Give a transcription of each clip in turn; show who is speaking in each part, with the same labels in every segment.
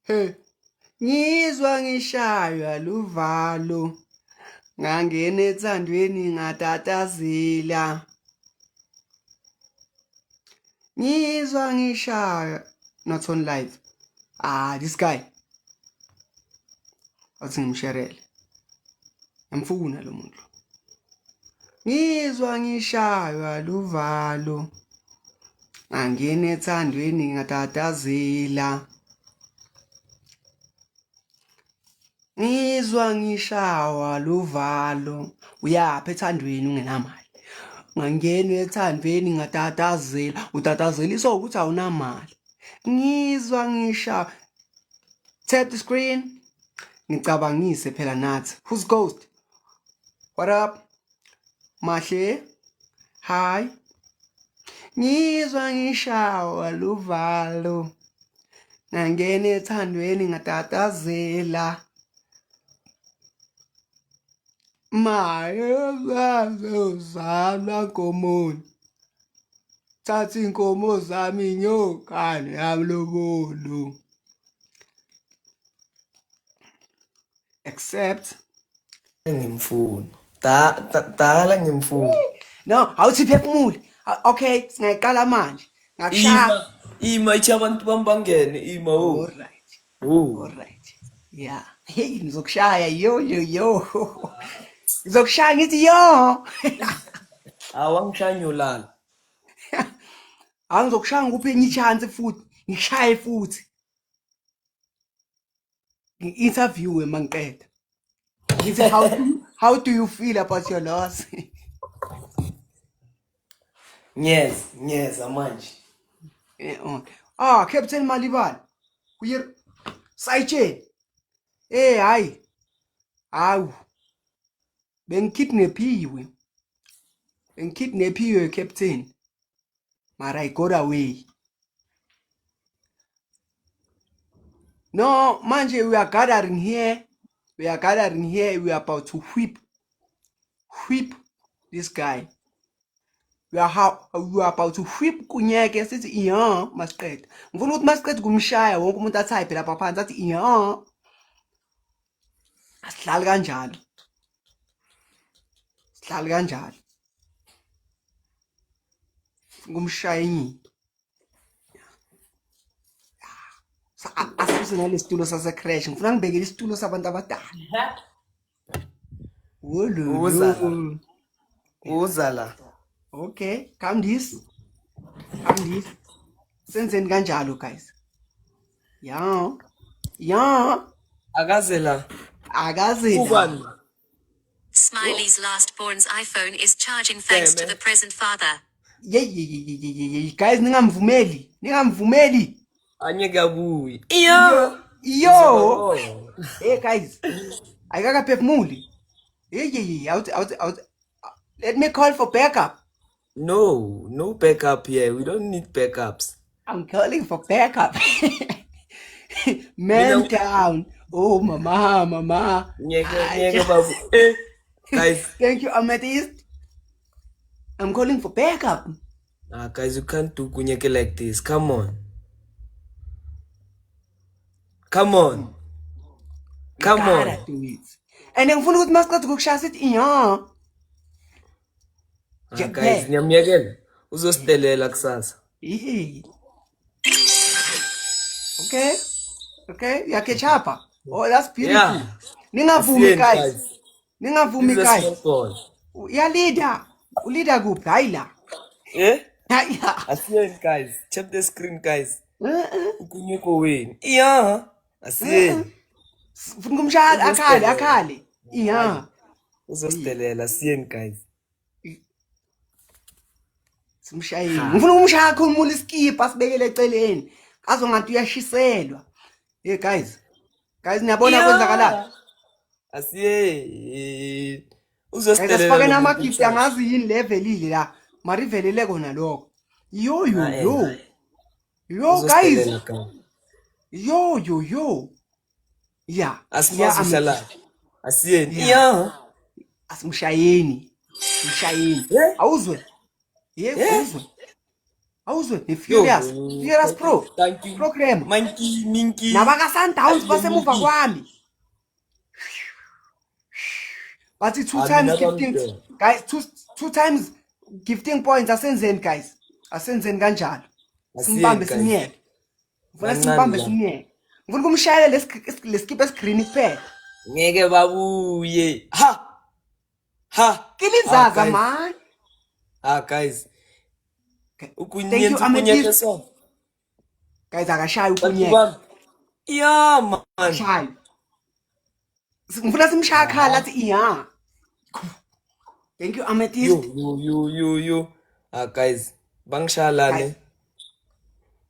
Speaker 1: He, ngizwa ngishaywa luvalo. Ngangena ethandweni ngatatazela. Ngizwa ngishaywa. Not on live. This guy. Athi ngimsherele. Ngimfuna lo muntu. Ngizwa ngishaywa luvalo. Ngangena ethandweni ngatatazela. Ngizwa ngishawa luvalo. Uyapha ethandweni ungenamali. Ngangena ethandweni ngatatazela. Utatazela ukuthi awunamali. Ngizwa ngisha. Tap the screen. Ngicabangise phela nathi. Who's ghost? What up? Mahle? Hi. Ngizwa ngishawa luvalo. Ngangena ethandweni ngatatazela. Maye zazozalwa nkomoni. Thatha inkomo zami nyokane yamlobolo. Except
Speaker 2: ngimfuna. Dala ngimfuna.
Speaker 1: no, awuthi phefumule. Okay, singayiqala manje. Ngakushaya.
Speaker 2: Ima ithi abantu bambangene ima
Speaker 1: All right. All right. Yeah. Hey, ngizokushaya yo. Ngizokushaya ngithi yo.
Speaker 2: Awangishaya nyolala.
Speaker 1: Angizokushaya nguphi enye chance futhi. Ngishaye futhi. Ngi-interview mangiqeda. Ngithi how do you feel about your loss?
Speaker 2: Yes, manje.
Speaker 1: Okay. Captain Malibala. Kuye sayitsheni. Hayi. Awu. Bengikidnaphiwe captain. Mara I got away. No, manje we are gathering here. We are about to whip this guy. We are about to whip kunyeke sithi masiqeda. Ngifuna ukuthi masiqeda kumshaya wonke umuntu athi phela phansi athi Asihlali kanjalo. Ngumshaya enye. Asuse ngalesitulo sase crash. Ngifuna ngibekele isitulo sabantu abadala.
Speaker 2: Uzala.
Speaker 1: Okay, come this. Senzeni kanjalo guys. Yeah.
Speaker 2: Akazela.
Speaker 1: Ubani?
Speaker 3: Smiley's last-born's iPhone is charging thanks to the present father.
Speaker 1: Yeah. Guys, ningamvumeli.
Speaker 2: Anyeke abuye.
Speaker 1: Yo. Hey guys. Ayikakaphefumuli. Out. Let me call for backup.
Speaker 2: No backup here. We don't need backups.
Speaker 1: I'm calling for backup. Man down. Oh, mama.
Speaker 2: Nyeke babu. Guys.
Speaker 1: Thank you, Amethyst. I'm calling for backup.
Speaker 2: Guys, you can't do kunyeke like this. Come on.
Speaker 1: Gotta do it. And then ngifuna ukuthi masiqeda ukukushaya sithi
Speaker 2: Guys, niyamyekela. Uzosidelela kusasa.
Speaker 1: Okay. Yakechapa. Oh, that's beautiful. Yeah. Ningavumi guys. Ya leader. Uleader kuphi? Hayi la.
Speaker 2: Yeah? Asiyeni guys. Check the screen guys. Ukunyeko wenu. Asiyeni.
Speaker 1: Funa kumshaya akhale.
Speaker 2: Uzosidelela asiyeni guys.
Speaker 1: Simshayeni. Ngifuna umshaya khomula iskipa sibekele eceleni. Kazo ngathi uyashiselwa. Hey guys. Niyabona kwenzakala?
Speaker 2: Asiye. Uzosidelela.
Speaker 1: Asifake namagift angazi yini level ile la. Marivelele kona lokho. Yo. Yo guys. Yo. Yeah.
Speaker 2: Asiyahlala. Asiyeni.
Speaker 1: Asimshayeni. Awuzwe? Uzwe. Awuzwe
Speaker 2: Yo,
Speaker 1: Furious Pro.
Speaker 2: thank you.
Speaker 1: Program.
Speaker 2: Monkey, Minky.
Speaker 1: Nabaka Sundowns
Speaker 2: Ayi,
Speaker 1: basemuva
Speaker 2: Minky.
Speaker 1: kwami. Bathi two
Speaker 2: Mina
Speaker 1: times gifting,
Speaker 2: bangidela.
Speaker 1: guys, two times gifting points asenzeni guys. Asenzeni kanjalo. Simbambe
Speaker 2: guys.
Speaker 1: sinyeke. Ufuna
Speaker 2: Kancane
Speaker 1: simbambe
Speaker 2: la.
Speaker 1: sinyeke. Ngifuna kumshayela leskip escreen kuphela.
Speaker 2: Ngeke babuye. Ha.
Speaker 1: Kilizaza
Speaker 2: guys.
Speaker 1: man.
Speaker 2: Guys.
Speaker 1: Thank
Speaker 2: Ukunyenza
Speaker 1: you,
Speaker 2: ukunyeke
Speaker 1: Amethyst.
Speaker 2: so.
Speaker 1: Guys akashayi
Speaker 2: Bantu
Speaker 1: ukunyeke.
Speaker 2: bami. Yeah, man.
Speaker 1: Akashayi. Ngifuna simshaya khala athi iya. Thank you, Amethyst.
Speaker 2: Yo. Guys. Bangishalane.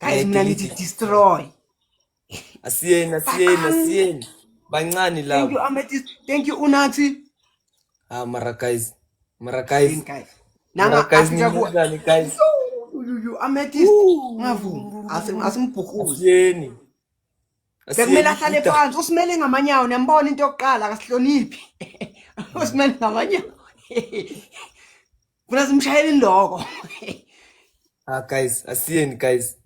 Speaker 1: Guys, mina ngithi destroy.
Speaker 2: Asiyeni. Bancane
Speaker 1: Thank
Speaker 2: labo.
Speaker 1: you, Amethyst. Thank you, Unathi.
Speaker 2: Mara guys.
Speaker 1: Guys. Nanga
Speaker 2: guys,
Speaker 1: afika ku
Speaker 2: ningizani guys.
Speaker 1: you Amethyst. Ngavuma. Asimbhukuze.
Speaker 2: Asiyeni.
Speaker 1: Bekumele ahlale phansi, usimele ngamanyawo, nembona into yokuqala akasihloniphi. Usimele ngamanyawo. Kuna simshayela indoko.
Speaker 2: Guys, asiyeni guys.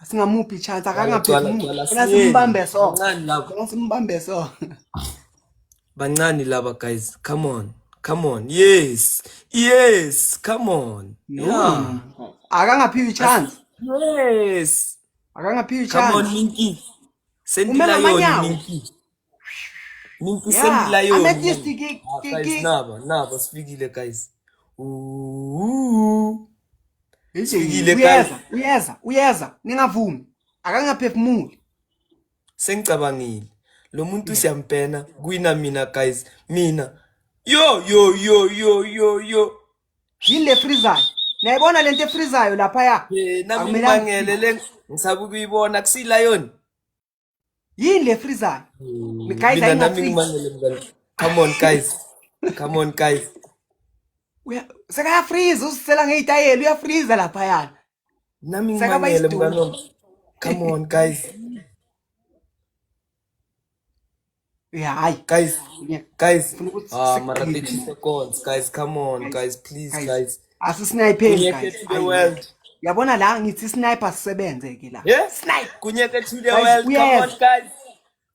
Speaker 1: Asingamuphi chance akangaphefumuli.
Speaker 2: Gcwala,
Speaker 1: Kuna simbambe so.
Speaker 2: Bancane laba.
Speaker 1: Kuna simbambe so.
Speaker 2: Bancane laba guys. Come on. Yes. Come on. Yeah.
Speaker 1: Akangaphiwi chance.
Speaker 2: Yes.
Speaker 1: Akangaphiwi
Speaker 2: Come on,
Speaker 1: chance.
Speaker 2: Minky. Send
Speaker 1: Umela
Speaker 2: lion,
Speaker 1: amanyawo.
Speaker 2: Minky. Minky,
Speaker 1: Yeah,
Speaker 2: send lion.
Speaker 1: Amethyst
Speaker 2: Guys, naba, sifikile guys. Sifikile guys.
Speaker 1: Uyeza. Ningavumi. Akangaphefumuli.
Speaker 2: Sengicabangile. Lo muntu siyampena kuina mina guys. Mina. Yo.
Speaker 1: Yini le freezayo? Nayibona lento efreezayo lapha ya.
Speaker 2: Nami ngibangele le ngisabe ukuyibona kusi lion.
Speaker 1: Yini le freezayo? Guys
Speaker 2: Mina nami
Speaker 1: ayingafreeze.
Speaker 2: ngibangele mngani. Come on guys.
Speaker 1: Sekaya freeze usisela ngezitayela uyafreeza lapha yana.
Speaker 2: Nami
Speaker 1: Sekaba
Speaker 2: ngibangele
Speaker 1: isidumbu.
Speaker 2: mngani. Come on guys.
Speaker 1: Yeah, hayi.
Speaker 2: Guys.
Speaker 1: Ufuna ukuthi
Speaker 2: Mara 30
Speaker 1: siqine.
Speaker 2: seconds guys. Come on guys, please guys.
Speaker 1: Asisnipeni
Speaker 2: Kunyeke
Speaker 1: guys.
Speaker 2: to the world.
Speaker 1: Yabona la ngithi sniper sisebenze ke la.
Speaker 2: Yeah?
Speaker 1: Snipe.
Speaker 2: Kunyeke to the
Speaker 1: Guys,
Speaker 2: world. Come on
Speaker 1: yes.
Speaker 2: guys.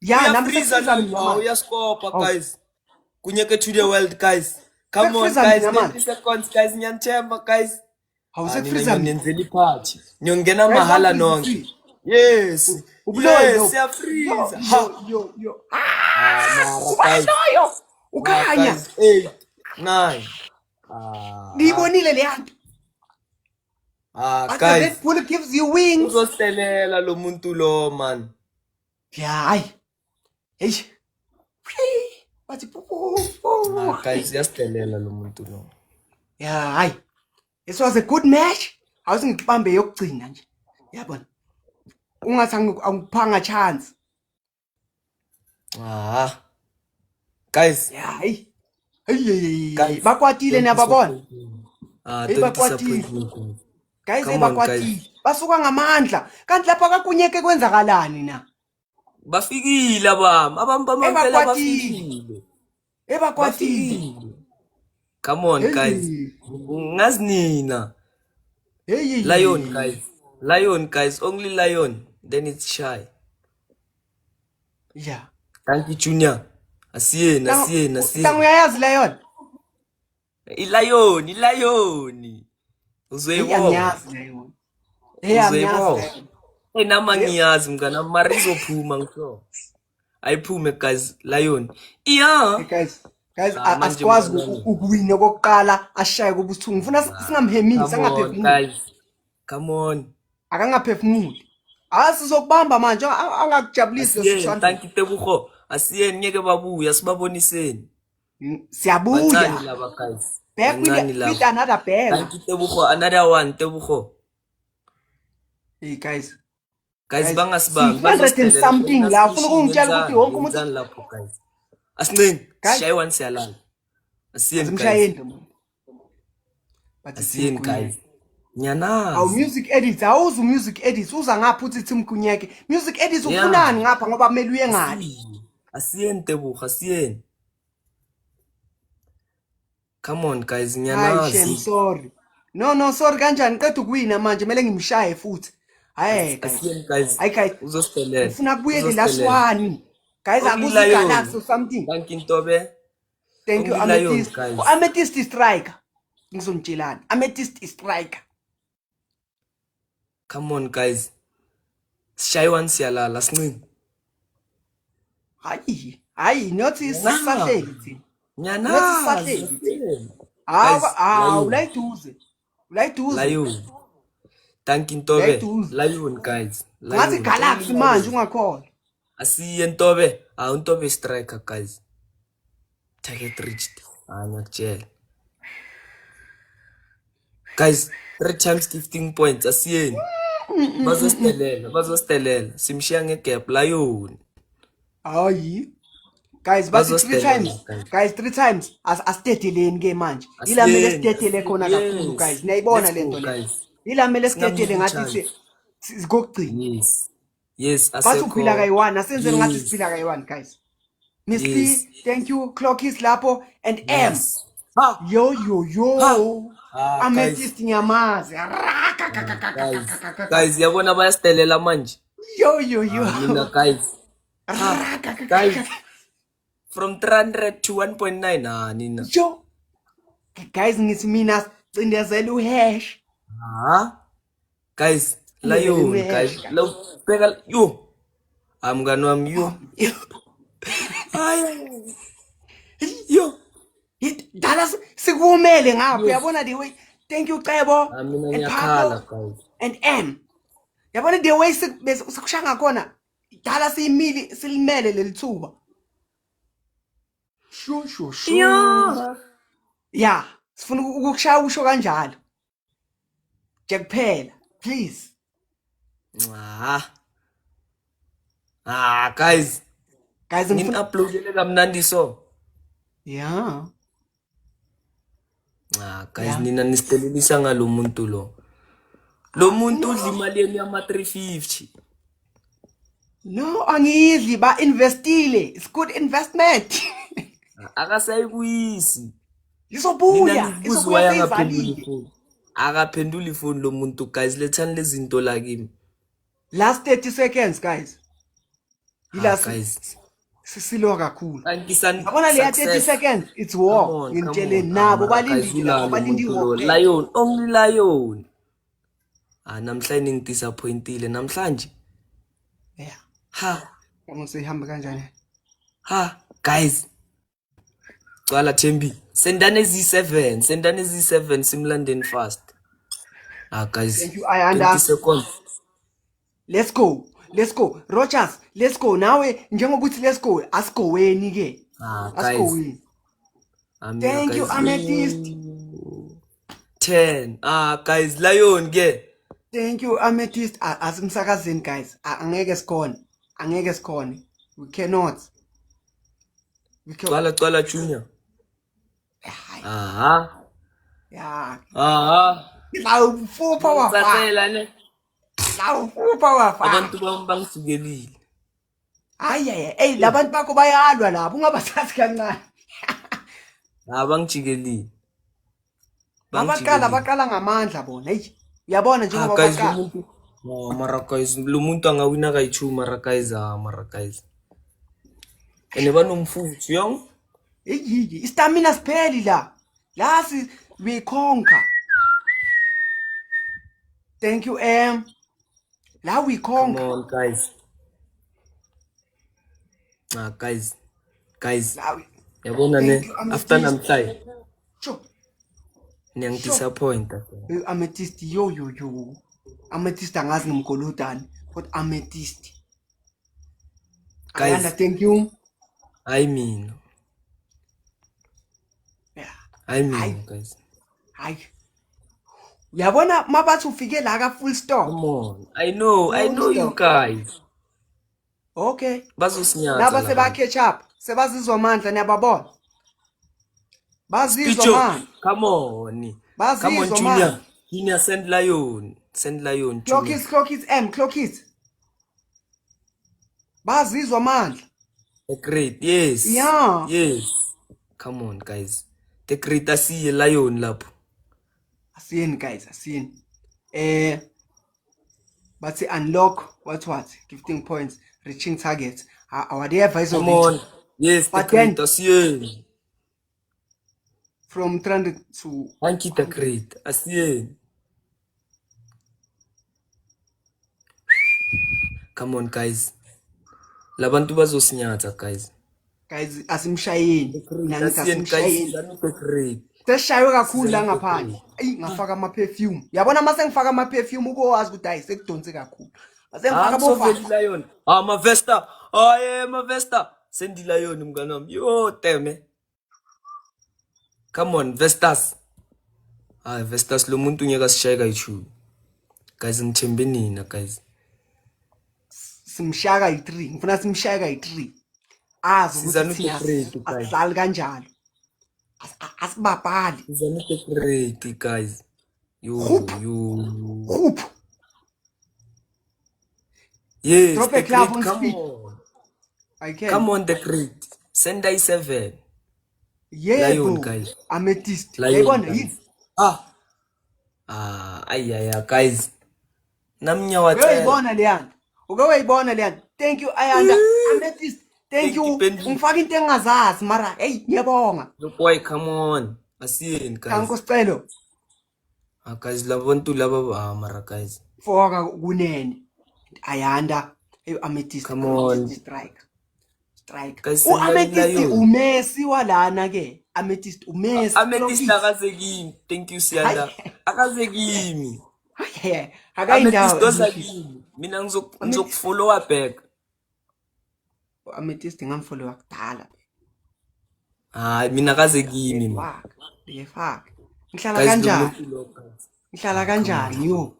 Speaker 1: Yeah, nami
Speaker 2: Uyafreeza
Speaker 1: sefreeza
Speaker 2: nami.
Speaker 1: mina.
Speaker 2: Uyaskopa
Speaker 1: Oh.
Speaker 2: guys. Kunyeke to the world guys. Come on
Speaker 1: Sefreeza
Speaker 2: guys.
Speaker 1: mina, man.
Speaker 2: 30 seconds guys. Ngiyanthemba guys.
Speaker 1: Hawu
Speaker 2: Nina
Speaker 1: sekufreeza mina.
Speaker 2: ngiyonenzela iphathi. Ngiyongena
Speaker 1: Guys,
Speaker 2: mahala
Speaker 1: don't
Speaker 2: nonke.
Speaker 1: freeze.
Speaker 2: Yes.
Speaker 1: Ubuloyo.
Speaker 2: Siyafreeza.
Speaker 1: Yo.
Speaker 2: Mara guys.
Speaker 1: Ubaloyo. Ukhanya.
Speaker 2: Guys, 8, 9.
Speaker 1: Ngiyibonile le yanto. After
Speaker 2: Guys.
Speaker 1: Red Bull gives you wings.
Speaker 2: Uzostelela lo muntu lo man.
Speaker 1: Yeah, hayi. Hey. Bathi pupu.
Speaker 2: Guys, yastelela lo muntu lo.
Speaker 1: Yeah, hayi. It was a good match. Awusingibambe yokugcina nje. Yabona. Ungathi angikuphanga chance.
Speaker 2: Guys.
Speaker 1: Yeah, hayi. Hey.
Speaker 2: Guys,
Speaker 1: Bakwatile nababona.
Speaker 2: Don't
Speaker 1: bakwatile.
Speaker 2: disappoint me.
Speaker 1: Guys
Speaker 2: Come on,
Speaker 1: bakwatile. Basuka ngamandla. Kanti lapha kakunyeke kwenzakalani na?
Speaker 2: Bafikile abantu bamampela
Speaker 1: Bakwatile.
Speaker 2: bafikile.
Speaker 1: Bakwatile.
Speaker 2: Come on guys. Ngazi nina.
Speaker 1: Hey.
Speaker 2: Lion guys. Lion guys, only lion. Then it's shy.
Speaker 1: Yeah.
Speaker 2: Thank you Junior. Asiyeni.
Speaker 1: Tangu uyayazi la yona?
Speaker 2: Ilayoni. Uzoyibona.
Speaker 1: Angiyazi la yona. Angiyazi.
Speaker 2: Nama ngiyazi mngana mara izophuma ngisho. Ayiphume guys, lion. Yeah.
Speaker 1: Guys,
Speaker 2: manje
Speaker 1: asikwazi
Speaker 2: mngani.
Speaker 1: ukuwina kokuqala ashaye kubuthungu. Ngifuna singamhemisi, sangaphefumuli.
Speaker 2: Guys. Come on.
Speaker 1: Akangaphefumuli. Sizokubamba manje angakujabulisi
Speaker 2: Asiyeni, thank you Tebugo. Asiyeni ngeke babuya sibaboniseni.
Speaker 1: Siyabuya.
Speaker 2: Bancane laba guys.
Speaker 1: Back with another bag.
Speaker 2: Thank you Tebugo, another one Tebugo.
Speaker 1: Hey guys.
Speaker 2: Guys bangasibambi
Speaker 1: 100 and something la ufuna ukungitshela ukuthi wonke umuntu
Speaker 2: wenzani lapho guys. Asincane,
Speaker 1: Guys.
Speaker 2: shayi one siyalala. Asiyeni guys.
Speaker 1: simshayende manje.
Speaker 2: Asiyeni guys.
Speaker 1: Awu
Speaker 2: Nyanazi.
Speaker 1: music edits, awuzu music edits uza ngapha uthi Tim Kunyeke. Music edits
Speaker 2: Yeah.
Speaker 1: ufunani ngapha ngoba kumele uye ngani?
Speaker 2: Asiyeni Tebugo, asiyeni. Come on guys,
Speaker 1: Hayi
Speaker 2: nyanazi.
Speaker 1: shem, sorry. No, sorry kanjani qeda ukuwina manje kumele ngimshaye futhi. Hayi
Speaker 2: Asiyeni guys.
Speaker 1: Hayi guys.
Speaker 2: Uzosidelela.
Speaker 1: Ngifuna kubuyele last one. Guys akuzi Galaxy or something.
Speaker 2: Thank you Ntobe.
Speaker 1: Thank you
Speaker 2: Only Lion,
Speaker 1: Amethyst.
Speaker 2: guys.
Speaker 1: Amethyst is striker. Ngizomtshelana. Amethyst is striker.
Speaker 2: Come on guys. Shaywan siyalala sincini.
Speaker 1: Hayi not isahleli thina.
Speaker 2: Nyana.
Speaker 1: Ulayiduze.
Speaker 2: Lion. Thank you Ntobe. Lion guys.
Speaker 1: Ngathi Galaxy manje ungakhona.
Speaker 2: Asiye Ntobe. Ntobe striker guys. Target reached. Ngiyakutshela. Guys, 3 times 15 points. Asiyeni. Bazosidelela. Simshiya ngegap Lion.
Speaker 1: Hayi. Guys, but 3 times. Guys, 3 times asiteteleni ke manje. Ila mele sitetele khona kakhulu guys. Niyayibona lento le. Ila mele sitetele ngathi sikugcina.
Speaker 2: Yes,
Speaker 1: bathi uphila kayi-1 asenze ngathi siphila kayi-1 guys. Miss P, thank you. Clock is lapho and M. Yo. Amethyst nyamazi.
Speaker 2: Guys, yabona bayasidelela manje.
Speaker 1: Yo.
Speaker 2: Mina guys. Guys. From 300 to 1.9 nina.
Speaker 1: Yo. Guys ngithi mina cindezela uhash.
Speaker 2: Guys, Lion guys. Lo bheka yo. Mngani wami yo. Yo.
Speaker 1: Dala sikumele ngapha uyabona the way. Thank you Cebo.
Speaker 2: Mina ngiyakhala guys.
Speaker 1: And M. Yabona the way sikushanga khona. Dala siyimili silimele lelithuba. Sure. Yeah, sifuna ukukushaya usho kanjalo. Je kuphela, please.
Speaker 2: Guys.
Speaker 1: Ngifuna
Speaker 2: uploadele kamnandi so.
Speaker 1: Yeah.
Speaker 2: Guys, nina nisitelelisa ngalo muntu lo. Lo muntu udla imali yami yama 350.
Speaker 1: No, angidli ba investile. It's good investment.
Speaker 2: Akasayibuyisi.
Speaker 1: Izobuya
Speaker 2: izivali. Akaphendula ifoni lo muntu guys, lethani lezi zinto la kimi.
Speaker 1: Last 30 seconds guys.
Speaker 2: Guys.
Speaker 1: Sisilo kakhulu.
Speaker 2: Yabona
Speaker 1: le 30 seconds it's war. Ngintshele nabo balindi war.
Speaker 2: Lion, only Lion. Namhlanje ngidisappointile namhlanje.
Speaker 1: Yeah. Kama sihamba kanjani?
Speaker 2: Guys. Cwala Thembi. Sendane Z7 simlandeni fast. Guys.
Speaker 1: Thank you. I understand.
Speaker 2: 20 seconds.
Speaker 1: Let's go. Rogers, let's go. Nawe njengokuthi let's go. Asigoweni ke.
Speaker 2: Guys.
Speaker 1: Thank you Amethyst.
Speaker 2: 10. Guys, Lion ke.
Speaker 1: Thank you Amethyst. Asimsakazeni guys. Angeke sikhone. We cannot.
Speaker 2: Cwala Junior.
Speaker 1: Yeah.
Speaker 2: Awufupha wafela ne. Abantu bangisukelile.
Speaker 1: Hey labantu bakho bayalwa lapho ungabathathi kancane.
Speaker 2: Bangijikelile.
Speaker 1: Baqala ngamandla bona. Hey, uyabona njengoba baqala.
Speaker 2: Mara guys, lo muntu angawina kayi2 mara guys. Ene banomfuthu yong.
Speaker 1: Istamina sipheli la. We conquer. Thank you M. La we conquer.
Speaker 2: Come on guys. Guys. Yabona ne after namhlanje.
Speaker 1: Sure.
Speaker 2: Ngiyangidisappoint.
Speaker 1: Amethyst yo. Amethyst angazi nomgolodani, but Amethyst.
Speaker 2: Guys,
Speaker 1: thank you.
Speaker 2: I mean.
Speaker 1: Yeah.
Speaker 2: I mean, guys.
Speaker 1: Uyabona mabathi ufike la ka full stop.
Speaker 2: Come on. I know you guys.
Speaker 1: Okay.
Speaker 2: Bazosinyatha.
Speaker 1: Laba seba catch up. Sebazizwa amandla niyababona. Bazizwa amandla.
Speaker 2: Come on. Junior send Lion.
Speaker 1: Clock is M. Bazizwa amandla.
Speaker 2: The great, yes.
Speaker 1: Yeah.
Speaker 2: Yes. Come on guys. The great asiye Lion lapho.
Speaker 1: Asiyeni guys, asiyeni. But unlock what? Gifting points, reaching targets. Our advisor.
Speaker 2: Come on. Yes,
Speaker 1: but
Speaker 2: the
Speaker 1: then
Speaker 2: crate, asiyeni.
Speaker 1: From 300 to
Speaker 2: Anki the crate, asiyeni. Come on guys. Labantu bazosinyatha guys.
Speaker 1: Guys, asimshayeni. Mina ngithi asimshayeni.
Speaker 2: The crate.
Speaker 1: Seshaywe kakhulu la ngaphandle. Ayi ngafaka ama perfume. Yabona mase ngifaka ama perfume ukwazi ukuthi hayi sekudonse kakhulu. Mase ngifaka bofa.
Speaker 2: Lion. Mavesta. Oh yeah, Mavesta. Sendi Lion mngani wami. Yo teme. Come on, Vestas. Vestas lo muntu ngeke asishaye kayichu. Guys ngithembe nina guys.
Speaker 1: Simshaka yi3. Ngifuna simshaka yi3. Azi ukuthi asidlali kanjalo. Asibabhali.
Speaker 2: Sizana the guys. Yo.
Speaker 1: Hoop.
Speaker 2: Yes,
Speaker 1: drop a club on speed. I can.
Speaker 2: Come on the crate. Sendai 7.
Speaker 1: Yeah,
Speaker 2: Lion,
Speaker 1: bro.
Speaker 2: guys.
Speaker 1: Amethyst.
Speaker 2: Lion, guys. Ay, guys. Namnya wa
Speaker 1: Ukawayibona leyana. Thank you Ayanda. Amethyst. Thank you. Ungifaka into engazazi mara hey ngiyabonga.
Speaker 2: Boy, come on. Asiyeni guys.
Speaker 1: Kanko sicelo.
Speaker 2: Guys labantu laba mara guys.
Speaker 1: Foka kunene. Ayanda. Hey Amethyst.
Speaker 2: Come on.
Speaker 1: Strike.
Speaker 2: Guys,
Speaker 1: Amethyst uMessi walana ke. Amethyst uMessi.
Speaker 2: Amethyst akazekimi. Thank you Siyanda. Akazekimi.
Speaker 1: Akayindawo.
Speaker 2: Amethyst mina ngizokufollow back.
Speaker 1: Amethyst ngamfollow kudala.
Speaker 2: Mina akazekimi man.
Speaker 1: Ngiyafaka. Ngihlala kanjani yo?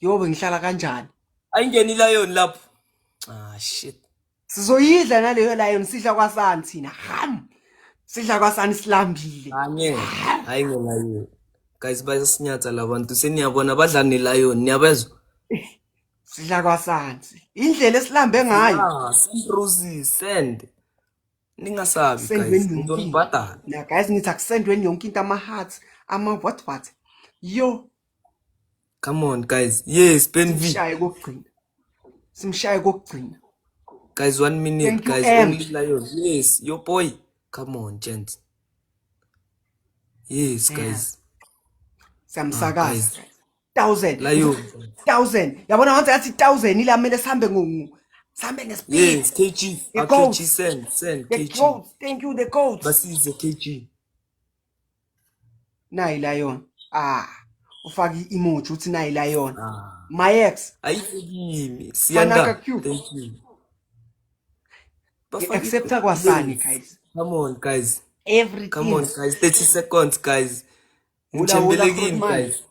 Speaker 1: Yobe ngihlala kanjani?
Speaker 2: Ayingeni Lion lapho. Shit.
Speaker 1: Sizoyidla naleyo Lion sidla kwasani thina. Sidla kwasani silambile.
Speaker 2: Hayi ngelayo. Guys bayasinyatha labantu seniyabona badla neLion niyabezwa?
Speaker 1: Sidla kwasansi. Indlela esilambe ngayo.
Speaker 2: Send roses, send. Ningasabi guys. Ngizonibhadala.
Speaker 1: Na guys ngithi akusendweni yonke into ama hearts, ama what? Yo.
Speaker 2: Come on guys. Yes, Ben V.
Speaker 1: Simshaye kokugcina.
Speaker 2: Guys 1 minute guys. Only Lion. Yes, your boy. Come on, gents. Yes, guys.
Speaker 1: Samsakazi. 1000.
Speaker 2: Lion.
Speaker 1: 1000. Yabona once athi 1000 ila mele sambe ngespeed.
Speaker 2: Yes, KG. KG send KG.
Speaker 1: Thank you the coach.
Speaker 2: Basize KG.
Speaker 1: Nayi Lion. Ufaki emoji uthi nayi Lion. My ex.
Speaker 2: Ayikimi. Siyanda. Thank you.
Speaker 1: Accepta kwasani guys.
Speaker 2: Come on guys.
Speaker 1: Everything.
Speaker 2: Come on guys. 30 seconds guys. Ngithembelekini guys.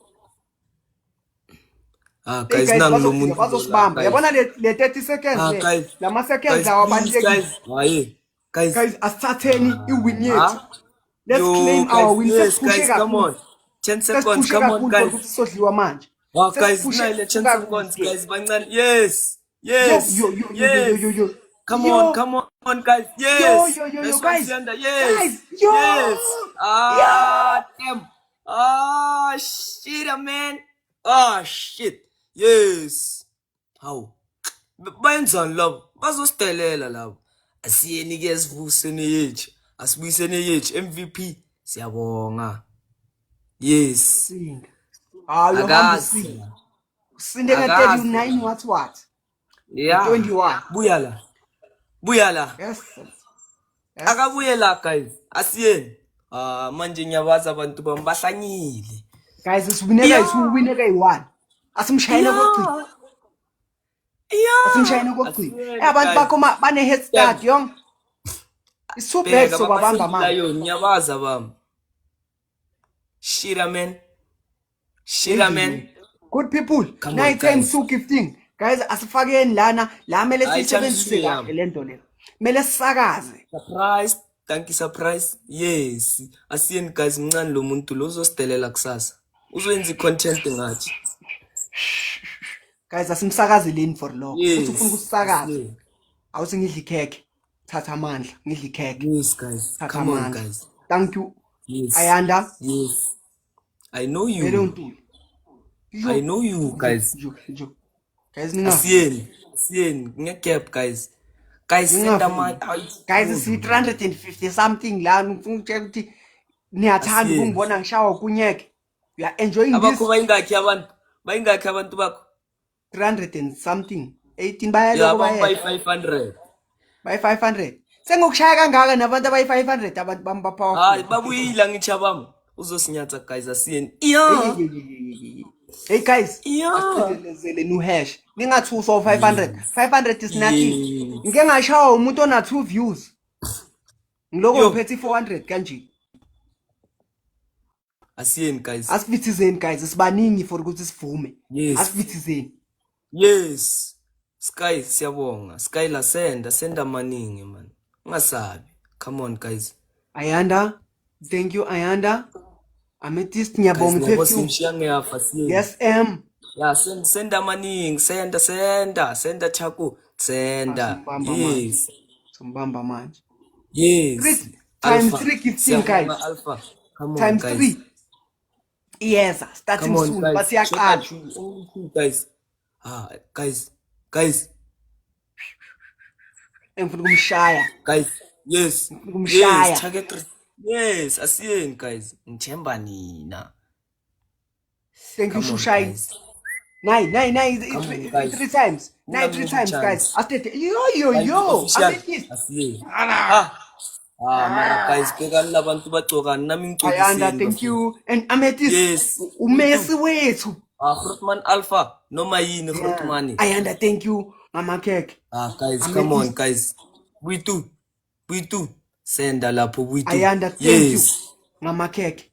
Speaker 2: Guys nangu umuntu
Speaker 1: bazosibamba. Yabona le 30 seconds le. Lama seconds lawa balulekile. Guys asithatheni iwin yethu. Let's claim our win.
Speaker 2: Guys come on. 10 seconds. Come on guys.
Speaker 1: Sodliwa manje.
Speaker 2: Guys nile 10 seconds guys bancane. Yes.
Speaker 1: Yo.
Speaker 2: Come on guys. Yes.
Speaker 1: Yo guys.
Speaker 2: Yes.
Speaker 1: Yes.
Speaker 2: Damn. Shit man. Shit. Yes. How? Bayenzani labo? Bazosidelela labo. Asiyeni ke sivusene yethu. Asibuyisene yethu MVP. Siyabonga. Yes.
Speaker 1: Akazi. Sinde ke 39 what?
Speaker 2: Yeah.
Speaker 1: 21.
Speaker 2: Buyala.
Speaker 1: Yes.
Speaker 2: Akabuyela guys. Asiyeni. Manje ngiyabaza abantu bahlanyile.
Speaker 1: Guys isiwineka yi1. Asimshayina kokugcina. Asimshayina kokugcina. Abantu bakho bane head start yong. It's so bad so babamba manje.
Speaker 2: Ngiyabaza bami. Shira man.
Speaker 1: Good people. Night time so gifting. Guys asifakeni lana la mele sisebenzise kahle lento le. Mele sisakaze.
Speaker 2: Surprise. Thank you surprise. Yes. Asiyeni guys mncane lo muntu lo uzosidelela kusasa. Uzoyenza content ngathi.
Speaker 1: Guys asimsakazeleni for long. Uthi ufuna ukusakaza. Awuthi ngidla ikheke. Thatha amandla, ngidla ikheke.
Speaker 2: Yes guys. Come on guys.
Speaker 1: Thank you.
Speaker 2: Yes.
Speaker 1: Ayanda.
Speaker 2: Yes. I know
Speaker 1: Vele
Speaker 2: you.
Speaker 1: untuli.
Speaker 2: I know you, guys.
Speaker 1: Guys,
Speaker 2: Asiyeni, ngegap guys. Guys, send amani.
Speaker 1: guys, si 350 something la ngifuna ukutshela ukuthi niyathanda ukungibona ngishawa kunyeke. We are enjoying this.
Speaker 2: Abakho bayingakhi abantu? Bayingakhi abantu bakho?
Speaker 1: 300 and something. 18 bayaloko
Speaker 2: baye 500.
Speaker 1: By 500. Sengokushaya kangaka nabantu abayi 500 abantu bami baphawa.
Speaker 2: Hayi babuyila ngichabami. Uzosinyatha guys asiyeni. Yeah.
Speaker 1: Hey guys,
Speaker 2: yeah.
Speaker 1: Asiqedelezele new hash. Ningathusa 500. 500 is nothing. Ngike ngashawa umuntu ona 2 views. Ngiloko ngiphethe 400 kanje.
Speaker 2: Asiyeni guys.
Speaker 1: Asivithizeni guys, sibaningi for ukuthi sivume.
Speaker 2: Yes.
Speaker 1: Asivithizeni.
Speaker 2: Yes. Sky siyabonga. Sky la senda maningi man. Ungasabi. Come on guys.
Speaker 1: Ayanda, thank you Ayanda. Amethyst ngiyabonga perfume. Yes M.
Speaker 2: Yeah, senda maningi, senda Chaku, senda. Yes.
Speaker 1: Sombamba manje.
Speaker 2: Yes.
Speaker 1: Times 3 gifting guys.
Speaker 2: Alpha. Come on
Speaker 1: times
Speaker 2: guys.
Speaker 1: 3. Yes, starting
Speaker 2: come on,
Speaker 1: soon.
Speaker 2: Guys.
Speaker 1: But siyaqala.
Speaker 2: Guys. Guys.
Speaker 1: Engifuna ukumshaya.
Speaker 2: Guys. Yes.
Speaker 1: Ukumshaya.
Speaker 2: Yes, asiyeni guys. Ngithemba nina.
Speaker 1: Thank you Shushai. Nine. 3 times. 3 times guys. Astete. Yo.
Speaker 2: Asiyeni. Mara guys, kekani labantu bagcoka nami ngicokisini.
Speaker 1: Ayanda, thank you. And Amethyst.
Speaker 2: Yes.
Speaker 1: Umesi wethu.
Speaker 2: Grootman Alpha. Noma yini Grootman.
Speaker 1: Ayanda, thank you. Mama Kek.
Speaker 2: Guys, come on guys. We too. Senda lapho we too.
Speaker 1: Ayanda, thank you. Mama Kek.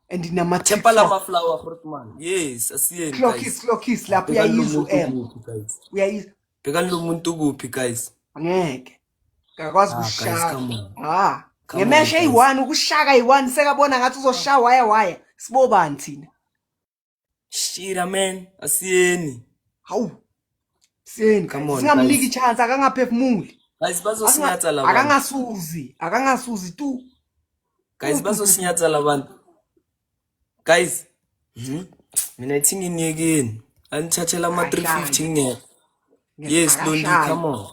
Speaker 1: And nama
Speaker 2: Chepala flower Grootman. Yes, asiyeni guys.
Speaker 1: Clockis lapho uyayizu
Speaker 2: guys.
Speaker 1: Uyayizu.
Speaker 2: Bekani lo muntu kuphi guys?
Speaker 1: Angeke. Kakwazi kushaka.
Speaker 2: Come
Speaker 1: Ngemeshe eyi1 ukushaka eyi1 sekabona ngathi uzoshaya waya. Sibobani thina?
Speaker 2: Shira man, asiyeni.
Speaker 1: Hawu. Siyeni. Singamniki chance akangaphefumuli.
Speaker 2: Guys bazosinyatha la
Speaker 1: bantu. Akangasuzi tu.
Speaker 2: Guys bazosinyatha la bantu. Guys. Mina ithi nginiyekeni. Anithathela ama 350 ngeke. Yes, Londi, come on.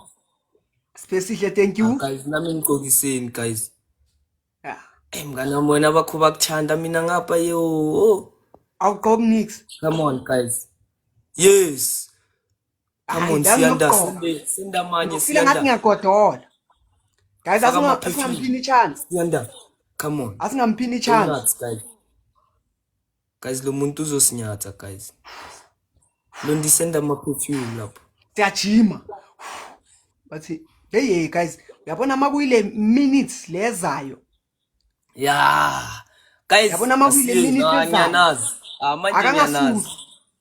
Speaker 1: Special thank you.
Speaker 2: Guys, nami ngigqokiseni guys.
Speaker 1: Yeah.
Speaker 2: Mngana wena bakho bakuthanda mina ngapha yo.
Speaker 1: Awugqoki nix.
Speaker 2: Come on guys. Yes. Come on, siyanda senda manje
Speaker 1: siyanda. Ngathi ngiyagodola. Guys, asingamphini chance.
Speaker 2: Siyanda. Come on.
Speaker 1: Asingamphini chance.
Speaker 2: Guys, lo muntu uzosinyatha guys. Londi senda ama perfume lapho.
Speaker 1: Siyajima. Bathi hey guys, uyabona makuyile minutes lezayo.
Speaker 2: Yeah. Guys,
Speaker 1: uyabona makuyile minutes
Speaker 2: lezayo. Manje ngiyanazi.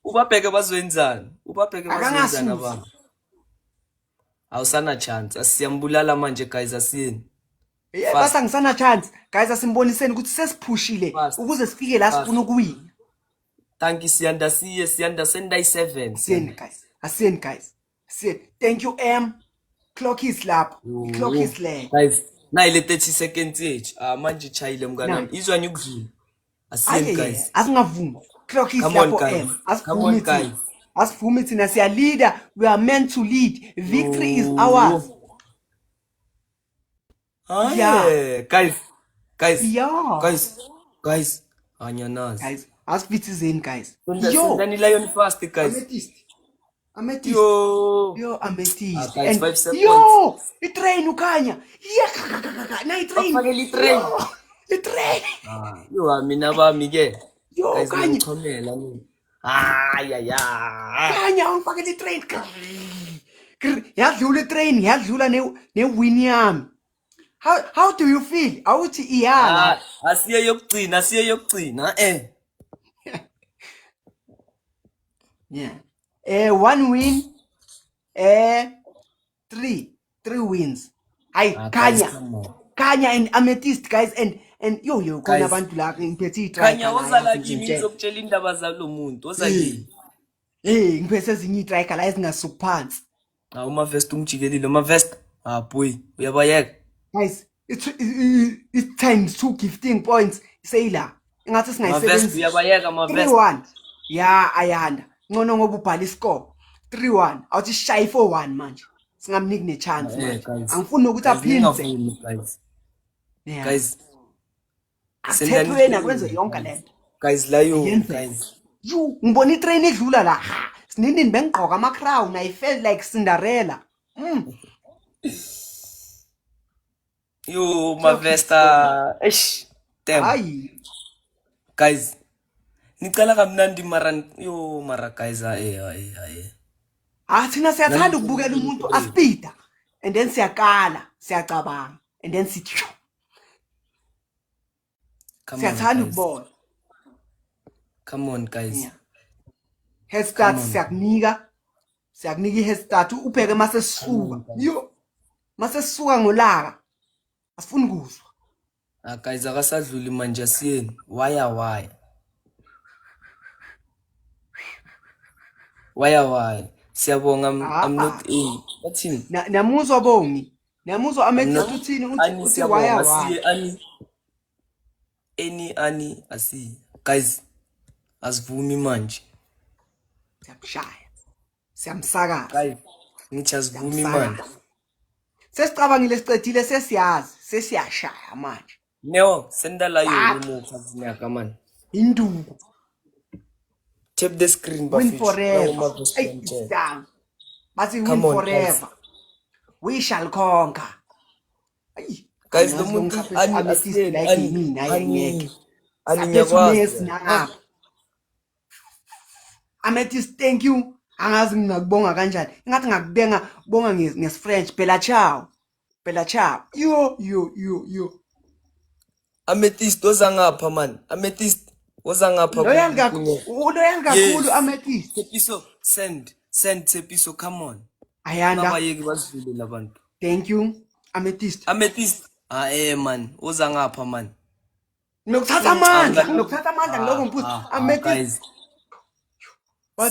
Speaker 2: Ubabheke bazwenzani? Abantu. Awusana chance. Asiyambulala manje guys asiyeni.
Speaker 1: Basa ngisana chance. Guys asimboniseni ukuthi sesiphushile ukuze sifike la sifuna ukuwina.
Speaker 2: Thank you siyanda senda 7.
Speaker 1: Asiyeni guys. Thank you M. Clock is lapho. Clock is le.
Speaker 2: Guys, nayile 30 seconds each. Manje chayile mngana. Izwanye ukuzula. Asiyeni guys.
Speaker 1: Asingavumi. Clock is lapho M.
Speaker 2: Come on guys.
Speaker 1: Asivumi thina siya leader. We are meant to lead. Victory is ours.
Speaker 2: Yeah. Guys.
Speaker 1: Yeah.
Speaker 2: Guys. Anyanazi.
Speaker 1: Guys, asivithizeni guys.
Speaker 2: Sendani lion fast guys.
Speaker 1: Amethyst. Yo, Amethyst.
Speaker 2: Guys, 5 seconds.
Speaker 1: Yo, itrain ukhanya. Yeah, na itrain.
Speaker 2: Bafakela itrain.
Speaker 1: Itrain.
Speaker 2: Yo, mina bami ke.
Speaker 1: Yo,
Speaker 2: guys,
Speaker 1: kanya.
Speaker 2: ngichomela mina. Ya.
Speaker 1: Kanya ungifakela itrain. Yadlula itrain, yadlula ne win yami. How do you feel? Awuthi iyala.
Speaker 2: Asiye yokugcina.
Speaker 1: Yeah. 1 win. 3 wins. Hayi Kanya and Amethyst guys and yo khona abantu la ngiphethe itrack.
Speaker 2: Kanya uzala kimi ngizokutshela indaba zalo muntu. Oza yini?
Speaker 1: Ngiphethe ezinye itrack la ezingasuphansi.
Speaker 2: Uma vest umjikelile, uma vest. Boy, uyabayeka.
Speaker 1: Guys, it's times 2 gifting points. Say la. Ingathi
Speaker 2: Mavest
Speaker 1: singayisebenzisa.
Speaker 2: uyabayeka Mavest.
Speaker 1: 3-1. Ya ayanda. Ngcono ngoba ubhala iscore. 3-1. Awuthi shy 4-1 manje. Singamniki nechance manje.
Speaker 2: Guys.
Speaker 1: Angifuni ukuthi
Speaker 2: Guys,
Speaker 1: aphinde.
Speaker 2: ningavumi, guys.
Speaker 1: Yeah.
Speaker 2: Guys.
Speaker 1: Akuthethweni akwenze yonke lento.
Speaker 2: Guys, layo,
Speaker 1: Yenzeka.
Speaker 2: guys.
Speaker 1: Yo, ngibona itrain idlula la. Ha, sinini bengigqoka ama crown. I felt like Cinderella.
Speaker 2: Yo, Mavesta. Eish. Damn.
Speaker 1: Hayi.
Speaker 2: Guys. Nicala kamnandi mara guys aye.
Speaker 1: Thina siyathanda ukubukela umuntu aspida and then siyakala, siyacabanga and then sithi siyathanda ukubona.
Speaker 2: Come on guys.
Speaker 1: Yeah. Head start siyakunika i-head start ubheke mase sisuka. Yo. Mase sisuka ngolaka. Asifuni kuzwa.
Speaker 2: Guys akasadluli manje asiyeni. Why? Why? Siyabonga I'm not in. Bathini?
Speaker 1: Namuzwa bongi. Namuzwa Amethyst uthini uthi why?
Speaker 2: Ani asi. Guys asivumi manje.
Speaker 1: Siyakushaya. Siyamsakaza.
Speaker 2: Guys ngithi asivumi manje.
Speaker 1: Sesicabangile sicedile sesiyazi, sesiyashaya manje.
Speaker 2: Neo senda la yo mufazini man.
Speaker 1: Induku.
Speaker 2: Tap the screen
Speaker 1: Win
Speaker 2: bafethu.
Speaker 1: forever. Hey, down. Bathi win forever. We shall conquer. Ay,
Speaker 2: guys lo muntu
Speaker 1: Amethyst, thank you. Angazi ngingakubonga kanjani. Ingathi ngakubonga ngesi-French. Bella ciao. Yo.
Speaker 2: Amethyst ozangapha man. Amethyst ozangapha.
Speaker 1: Loyal kakhulu Amethyst.
Speaker 2: Tepiso send Tepiso, come on.
Speaker 1: Ayanda.
Speaker 2: Nabayeki basivile labantu.
Speaker 1: Thank you Amethyst.
Speaker 2: Man ozangapha man.
Speaker 1: Ngokuthatha amandla ngiloko ngiphuza Amethyst.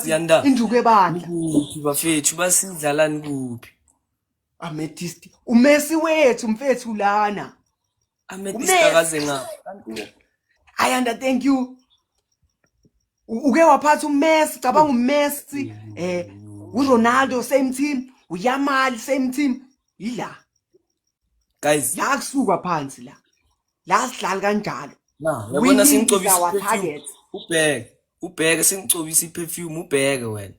Speaker 2: Siyanda.
Speaker 1: Induku ebandla.
Speaker 2: Kuphi bafethu basidlalani kuphi?
Speaker 1: Amethyst. Umesi wethu mfethu lana.
Speaker 2: Amethyst akaze ngapha.
Speaker 1: Ayanda, thank you. Uke waphatha uMessi, cabanga uMessi, uRonaldo same team, uYamal same team. Yila.
Speaker 2: Guys,
Speaker 1: La kusuka phansi la. La sidlala kanjalo.
Speaker 2: Yabona singicobisa
Speaker 1: our target.
Speaker 2: Ubheke singicobisa iperfume ubheke wena.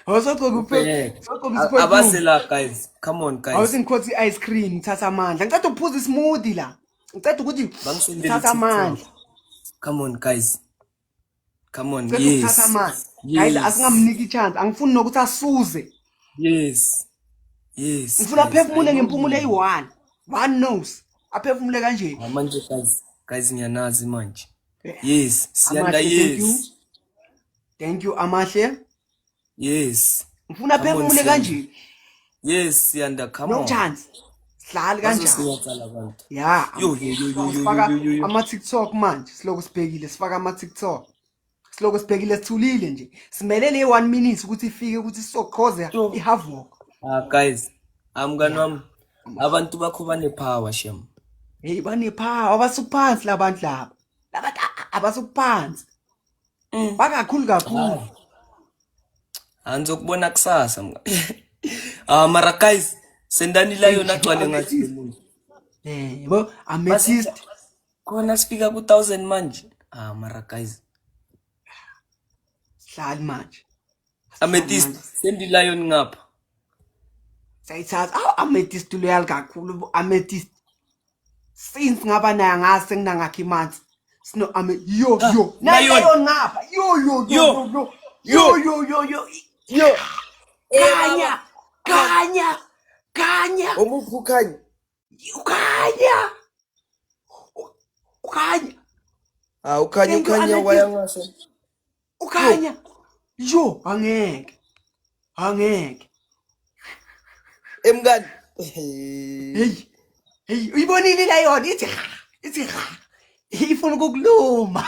Speaker 1: Awusogcoka
Speaker 2: Abasela guys, come on guys.
Speaker 1: Awusingikhothi ice cream ngithatha amandla. Ngicela ukuphuza ismoothie la. Ngicela ukuthi ngithatha amandla.
Speaker 2: Come on guys. Come on,
Speaker 1: yes. Guys, asingamniki chance. Angifuni nokuthi asuze.
Speaker 2: Yes.
Speaker 1: Ngifuna aphefumule ngempumulo eyi1. One nose. Aphefumule kanje.
Speaker 2: Manje guys ngiyanazi manje. Yes, siyanda yes.
Speaker 1: Thank you Amahle.
Speaker 2: Yes.
Speaker 1: Ngifuna aphefumule kanje.
Speaker 2: Yes, siyanda come on.
Speaker 1: No chance. Sidlali kanjani? Yeah.
Speaker 2: Yo.
Speaker 1: Ama TikTok manje siloko sibhekile sifaka ama TikTok. Siloko sibhekile sithulile nje. Simele le 1 minute ukuthi ifike ukuthi sokhoza ihavok.
Speaker 2: Guys, amngani wami abantu bakho bane power shem.
Speaker 1: Hey bane power abasuphansi labantu laba. Labantu abasuphansi. Bakakhulu.
Speaker 2: Anzokubona kusasa mga. Mara guys, sendani la yona agcwale ngathi umuntu.
Speaker 1: Bo Amethyst
Speaker 2: khona sifika ku 1000 manje. Mara guys.
Speaker 1: Hlali manje.
Speaker 2: Amethyst sendi lion ngapha.
Speaker 1: Sayithatha Amethyst loyal kakhulu Amethyst. Since ngaba naye ngase nginangakho imanzi. Sino yo. Lion ngapha. Yo. Kanya.
Speaker 2: Omuphi ukhanya?
Speaker 1: Ukhanya.
Speaker 2: Ukhanya wayangasho.
Speaker 1: Ukhanya. Yo, angeke.
Speaker 2: Emngani.
Speaker 1: Hey, uyibonile la yona ithi ifuna ukukuluma.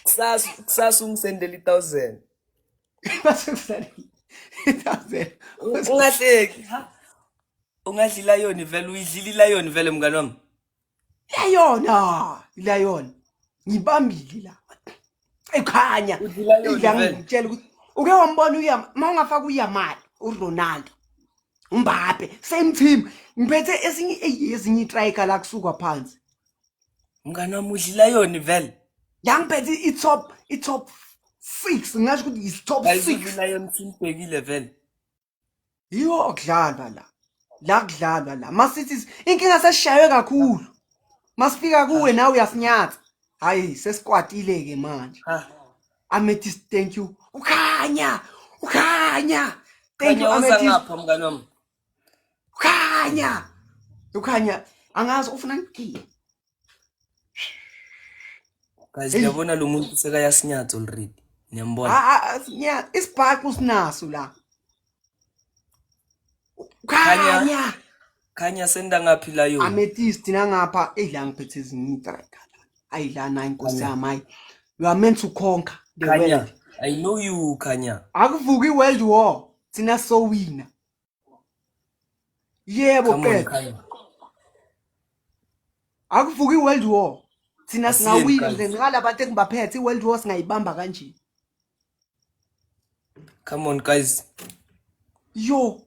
Speaker 2: Kusasa ungisendela 1000.
Speaker 1: Basekusale 1000.
Speaker 2: Ungahleki. Ungadlila yona vele uyidlila yona vele mngani wami.
Speaker 1: Lion. ngibambile la ekhanya
Speaker 2: Udlula yona
Speaker 1: idla
Speaker 2: vele.
Speaker 1: ngitshela ukuthi uke wambona mawungafaka uYamal uRonaldo Mbappe same team ngiphethe ezinye istriker la kusuka phansi
Speaker 2: Mngani wami udlila yona vele.
Speaker 1: yangiphethe i-top 6 ngasho ukuthi is top
Speaker 2: Guys
Speaker 1: 6
Speaker 2: udlila yona simbhekile vele.
Speaker 1: yiwo kudlalwa la kudlalwa la masithi inkinga sesishaywe kakhulu masifika kuwe nawe uyasinyatha hayi sesikwatile ke manje
Speaker 2: Ha.
Speaker 1: Amethyst thank you ukhanya thank you
Speaker 2: Khanya uza
Speaker 1: Amethyst
Speaker 2: ngapha mngani wami.
Speaker 1: ukhanya angazi ufuna ngigiye
Speaker 2: Guys ngiyabona lo muntu sekayasinyatha already. Niyambona?
Speaker 1: nya isibhaqo sinaso la
Speaker 2: Khanya senda ngaphi la yona.
Speaker 1: Amethyst nangapha edla ngiphethe ezinye istriker la ayilana inkosi yami you are meant to conquer the
Speaker 2: Khanya,
Speaker 1: world
Speaker 2: I know you Khanya.
Speaker 1: akuvuki world war thina so wina yebo
Speaker 2: Come on
Speaker 1: qedwa
Speaker 2: Khanya.
Speaker 1: akuvuki world war thina
Speaker 2: Asiyeni,
Speaker 1: singawina
Speaker 2: guys.
Speaker 1: nje ngalabantu engibaphethe world war singayibamba kanje
Speaker 2: Come on guys.
Speaker 1: yo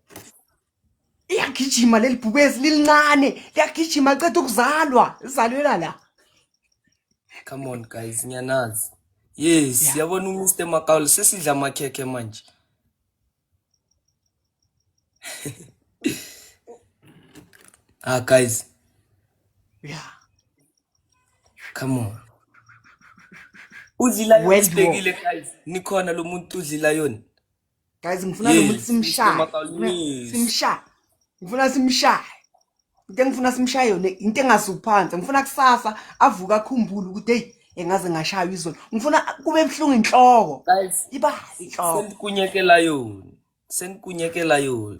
Speaker 1: iyagijima leli bhubezi lilincane liyagijima liceda ukuzalwa izalwela la
Speaker 2: Come on guys, ngiyanazi. Yes, yabona uMr Makaul sesidla amakhekhe manje. Guys,
Speaker 1: yeah
Speaker 2: come on. Udlila
Speaker 1: World war.
Speaker 2: yona guys. Nikhona lo muntu udlila yona.
Speaker 1: guys ngifuna lo muntu
Speaker 2: Yes,
Speaker 1: simshaye
Speaker 2: Mr. Makaul, yes.
Speaker 1: simshaye ngifuna simshaye into engifuna simshaye yona into engasuphansi ngifuna kusasa avuka akhumbule ukuthi hey engaze ngashaya izolo ngifuna kube ebhlungu inhloko
Speaker 2: Guys,
Speaker 1: iba inhloko
Speaker 2: Sendikunyekela yona.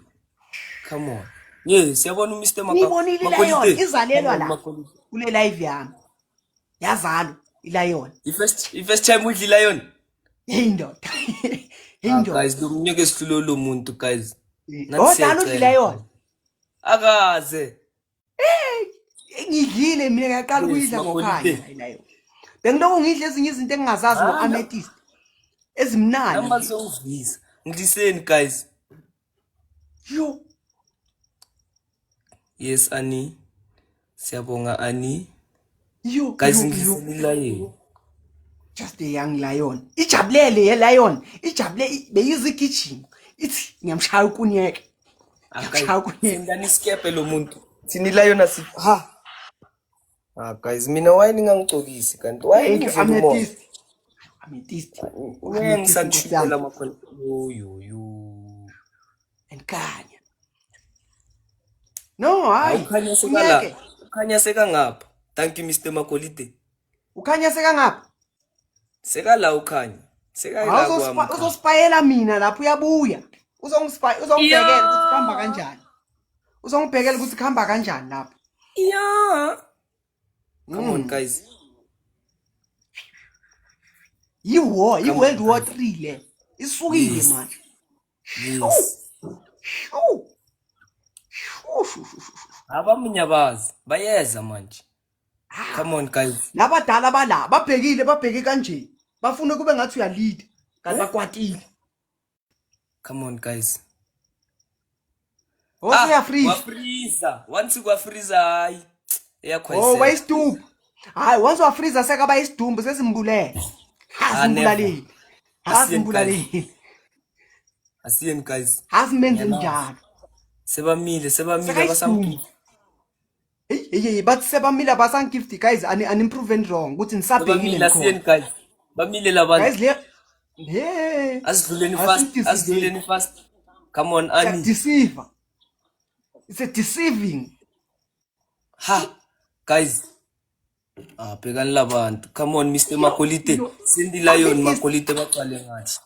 Speaker 2: Come on. Yes, yabona uMr Makaul.
Speaker 1: ngibonile la yona izalelwa la kule live yami yazalo ila yona
Speaker 2: First time udlila yona.
Speaker 1: hey ndoda
Speaker 2: Guys, lumnyeke sihlulo lo muntu guys.
Speaker 1: odala udlila yona
Speaker 2: Akaze.
Speaker 1: ngidlile mina ngiyaqala ukuyidla ngokhanya ila yona bengiloko ngidla ezinye izinto engingazazi ngo-amethyst ezimnandi
Speaker 2: Namba songivisa. Ngidliseni guys.
Speaker 1: yo
Speaker 2: Yes Ani. Siyabonga Ani.
Speaker 1: yo
Speaker 2: Guys ngidlisela yini.
Speaker 1: just a young lion ijabulele ye lion ijabule beyizigijima ithi ngiyamshaya ukunyeke ngiyamshaya ukunyeke
Speaker 2: Ngani skepe lo muntu. Sinila yona si. Guys mina why ningangicokisi kanti why ngivela umoya.
Speaker 1: amethyst
Speaker 2: Ngisanishela amakhona. Yo.
Speaker 1: enkanya no hayi
Speaker 2: Ukhanya sekala. Ukhanya seka ngapha. Thank you Mr Makolite.
Speaker 1: ukhanya sekangapha
Speaker 2: Sekala ukhanya. Sekayila kwami.
Speaker 1: uzosipayela mina lapho uyabuya uzongibhekela ukuthi kuhamba kanjani uzongibhekela ukuthi kuhamba kanjani lapho
Speaker 2: Yeah. Come on guys.
Speaker 1: yi-World War 3 le isukile
Speaker 2: Yes.
Speaker 1: manje
Speaker 2: Yes. Abamunyabazi bayeza manje. Come on guys.
Speaker 1: labadala bala babheke kanje bafuna kube ngathi uyalead kanti bakwatile
Speaker 2: Come on guys.
Speaker 1: osuyafreeze
Speaker 2: Wafreeza. Once kwafreeza hayi. Eyakhwayisa.
Speaker 1: wayisidumbu hayi once wafreeze sekaba isidumbu sesimbulele hasimbulaleni hasimbulaleni
Speaker 2: Asiyeni guys.
Speaker 1: hasimenze njalo
Speaker 2: Sebamile
Speaker 1: Sekayisidumbu.
Speaker 2: basamgift.
Speaker 1: hey bathi sebamila basangift guys unimproven wrong ukuthi nisabhekile
Speaker 2: Sebamile asiyeni guys. Bamile labantu.
Speaker 1: guys le hey
Speaker 2: Asidluleni fast. Come on Ani.
Speaker 1: deceiver it's a deceiving
Speaker 2: Guys. Bhekani labantu. Come on Mr Makolite. Sendila yona Makolite baqale ngathi.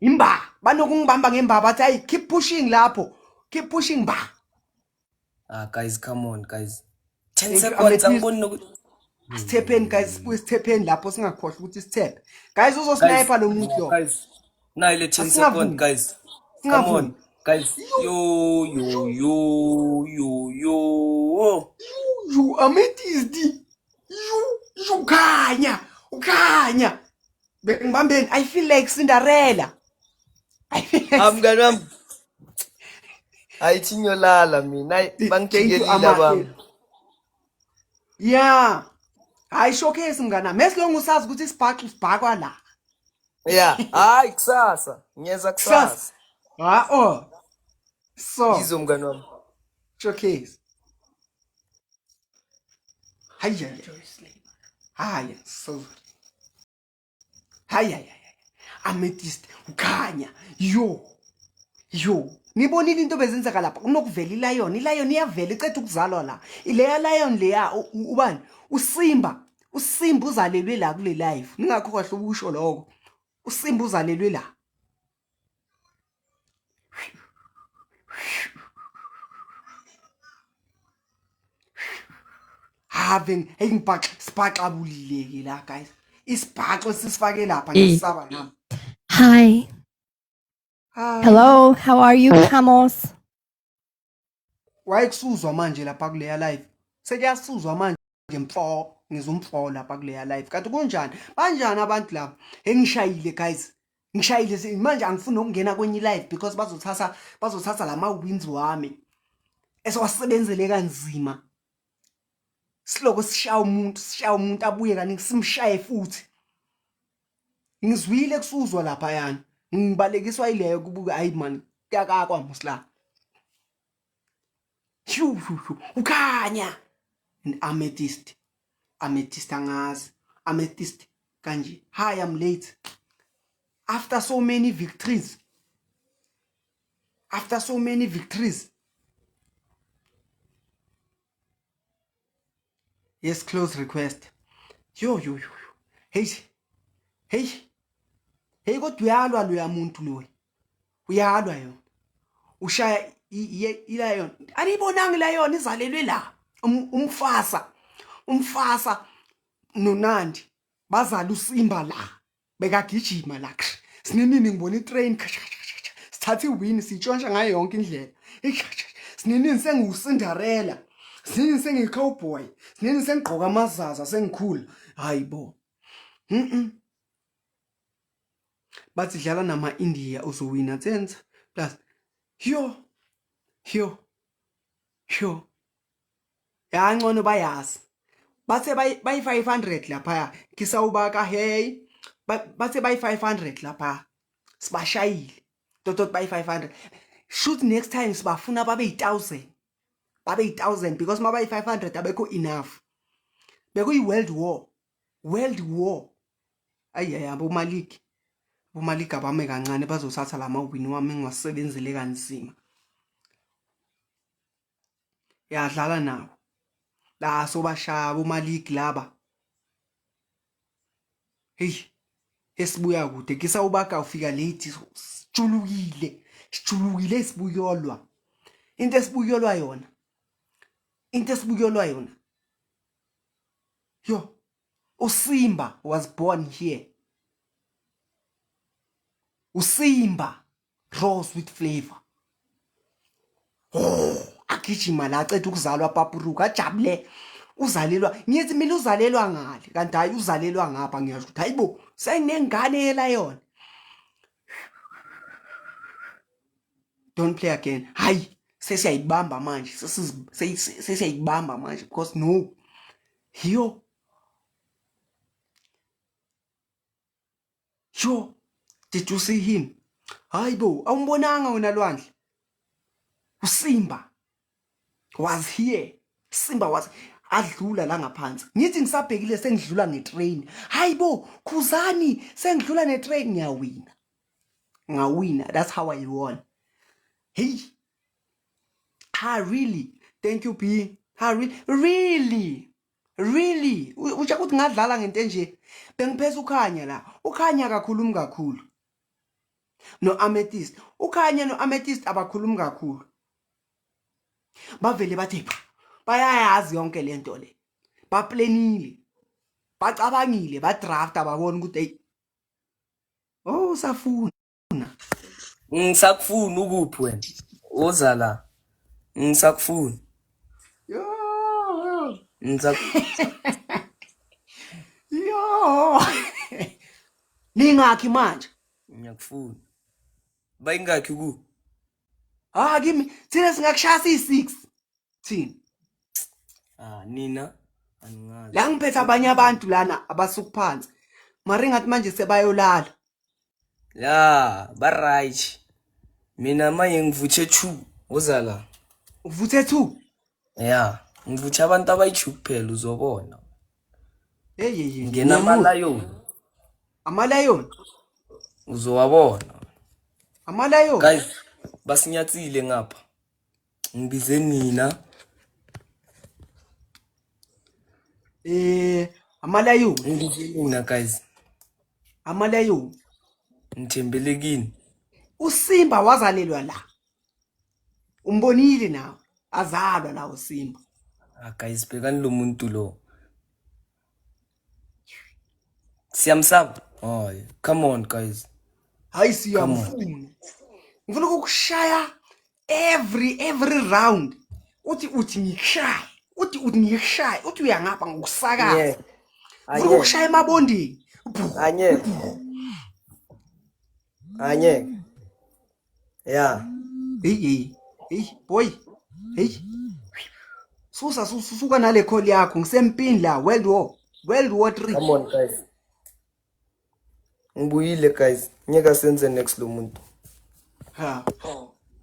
Speaker 1: imba banokungibamba ngemba bathi hayi keep pushing lapho keep pushing ba
Speaker 2: Guys come on guys. 10
Speaker 1: Thank you,
Speaker 2: seconds
Speaker 1: Amethyst.
Speaker 2: angiboni nokuthi
Speaker 1: stepheni guys sibuye stepheni lapho singakhohlwa ukuthi step guys uzosniper lo muntu lo
Speaker 2: guys. Naile 10
Speaker 1: Asingavumi.
Speaker 2: seconds guys. Come
Speaker 1: Singavumi.
Speaker 2: on guys. Yo.
Speaker 1: you amethyst you khanya ukhanya bengibambeni I feel like Cinderella
Speaker 2: Mngani wami. Ayithi ngiyolala mina. Bangijikelile bami.
Speaker 1: Yeah. Hayi showcase mngana. Mesilonga usazi ukuthi isibhaxu sibhakwa la.
Speaker 2: Yeah, hayi kusasa. Ngiyeza kusasa.
Speaker 1: Oh. So.
Speaker 2: Izo mngani wami.
Speaker 1: Showcase. Hayi so. Hayi. Amethyst ukhanya. Yo. Nibonile into bezenzeka lapha kunokuvela ilion iyavela icethe ukuzalwa la ileya lion leya ubani uSimba uzalelwe la kule live ningakho kahle ukusho lokho uSimba uzalelwe la sibhaxa bulileke la guys isibhaxo sisifake lapha ngisaba nami.
Speaker 4: Hi. Hello, how are you, camels?
Speaker 1: Wayekusuzwa manje lapha kuleya live. Sekuyasuzwa manje ngizumfo lapha kuleya live. Kanti kunjani? Banjani abantu laba? Engishayile guys. Ngishayile manje angifuni ukungena kwenye live because bazothatha lama wins wami. Esewasebenzele kanzima. Siloko sishaya umuntu abuye kaningi simshaye futhi. Ngizwile kusuzwa lapha yana. Ngibalekiswa ileyo kubuka hayi man kuyakakwa musla. Ukhanya amethyst angazi amethyst kanje. Hi, I'm late. After so many victories. Yes, close request. Yo. Hey kodwa uyalwa lo yamuntu lo. Uyalwa yona. Ushaya ilion. Anibonanga lion izalelwe la. Umfasa noNandi bazala uSimba la. Bekagijima la. Sinenini ngibona itrain sithatha iwin sitshontsha ngayo yonke indlela. Sinenini sengiuCinderella. Sinenini sengicowboy. Sinenini sengigqoka amazaza sengikhulu. Hayibo. Bathi dlala nama India uzowina tsenza plus yo ya ngcono bayazi bathe bayi 500 lapha kisawubaka hey bathe bayi 500 lapha sibashayile tot bayi 500 shoot next time sibafuna babe 1000 because mabayi 500 abekho enough bekuyi world war ayaya Malika bame kancane bazothatha lama win wami engiwasebenzele kanzima. Yadlala nawo. La sobashaya Maliki laba. Hey, esibuya kude kisawubaka ufika late sijulukile esibuyolwa. Into esibuyolwa yona. Yo, uSimba was born here. uSimba rose with flavor. Agijima la aceda ukuzalwa papuruka ajabule uzalelwa ngithi mina uzalelwa ngale kanti hayi uzalelwa ngapha ngiyasho ukuthi hayibo senginengane yelion. Don't play again. Hayi sesiyayibamba manje sesiyayibamba manje because no yo did you see him? Hayibo awumbonanga wena Lwandle. uSimba was here. Simba was adlula la ngaphansi. Ngithi ngisabhekile sengidlula ngetrain. Hayibo Khuzani sengidlula netrain ngawina. That's how I won. Hey. Really? Thank you B. Really? Uja ukuthi ngadlala ngento enje. Bengipheza ukhanya la. Ukhanya kakhulu. No Amethyst. Ukhanya no Amethyst abakhulumi kakhulu. Bavele bathi bayayazi yonke lento le. Baplanile. Bacabangile, badraft ababona ukuthi hey. Oh safuna.
Speaker 2: Ngisakufuna ukuphi wena? Oza la. Ngisakufuna.
Speaker 1: Yo. Oh. Ningakhi manje?
Speaker 2: Ngiyakufuna. Bayingakhi ku?
Speaker 1: Kimi thina singakushaya i6. Thina.
Speaker 2: Nina aningazi.
Speaker 1: La ngiphethe abanye abantu lana abasukuphansi. Mara ngathi manje sebayolala.
Speaker 2: Ya, ba right. Mina manje ngivutshe 2 uzala.
Speaker 1: Uvuthe 2?
Speaker 2: Ya, ngivutshe abantu abayi2 kuphela uzobona.
Speaker 1: Hey.
Speaker 2: Ngena amalayon.
Speaker 1: Amalayon?
Speaker 2: Uzowabona.
Speaker 1: Amalayon?
Speaker 2: Guys, basinyatsile ngapha. Ngibize nina.
Speaker 1: Amalayon.
Speaker 2: Ngibizina guys.
Speaker 1: Amalayon.
Speaker 2: Ngithembele kini.
Speaker 1: uSimba wazalelwa la. Umbonile nawe. Azalwa la uSimba.
Speaker 2: Guys, bekani lo muntu lo. Siyamsaba. Oh, come on guys.
Speaker 1: Hayi siyamfuna. Ngifuna ukukushaya every round. Uthi ngikushaya. Uthi ngikushaya. Uthi uyangapha ngokusakaza. Ngifuna ukukushaya emabondini.
Speaker 2: Anye. Yeah.
Speaker 1: Hey boy. Hey. Suka nale call yakho ngisempini la World War 3.
Speaker 2: Come on guys. Ngibuyile guys. Nyeka senze next lo muntu.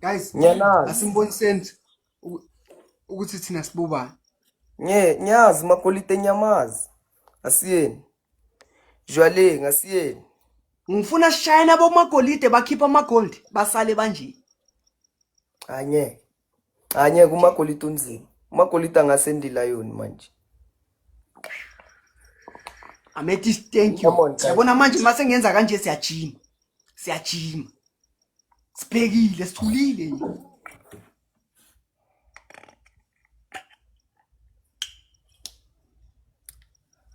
Speaker 1: Guys, asimboniseni ukuthi thina sibobani.
Speaker 2: Nyazi makolite nyamazi. Asiyeni. Jwale ngasiyeni.
Speaker 1: Ngifuna sishayina bomagolide bakhipha amagold basale banje.
Speaker 2: Anye kumagolide unzima. Umagolide angasendila yoni manje.
Speaker 1: Amethyst, thank you. Yabona manje mase ngenza kanje siyajima. Siphekile, sithulile.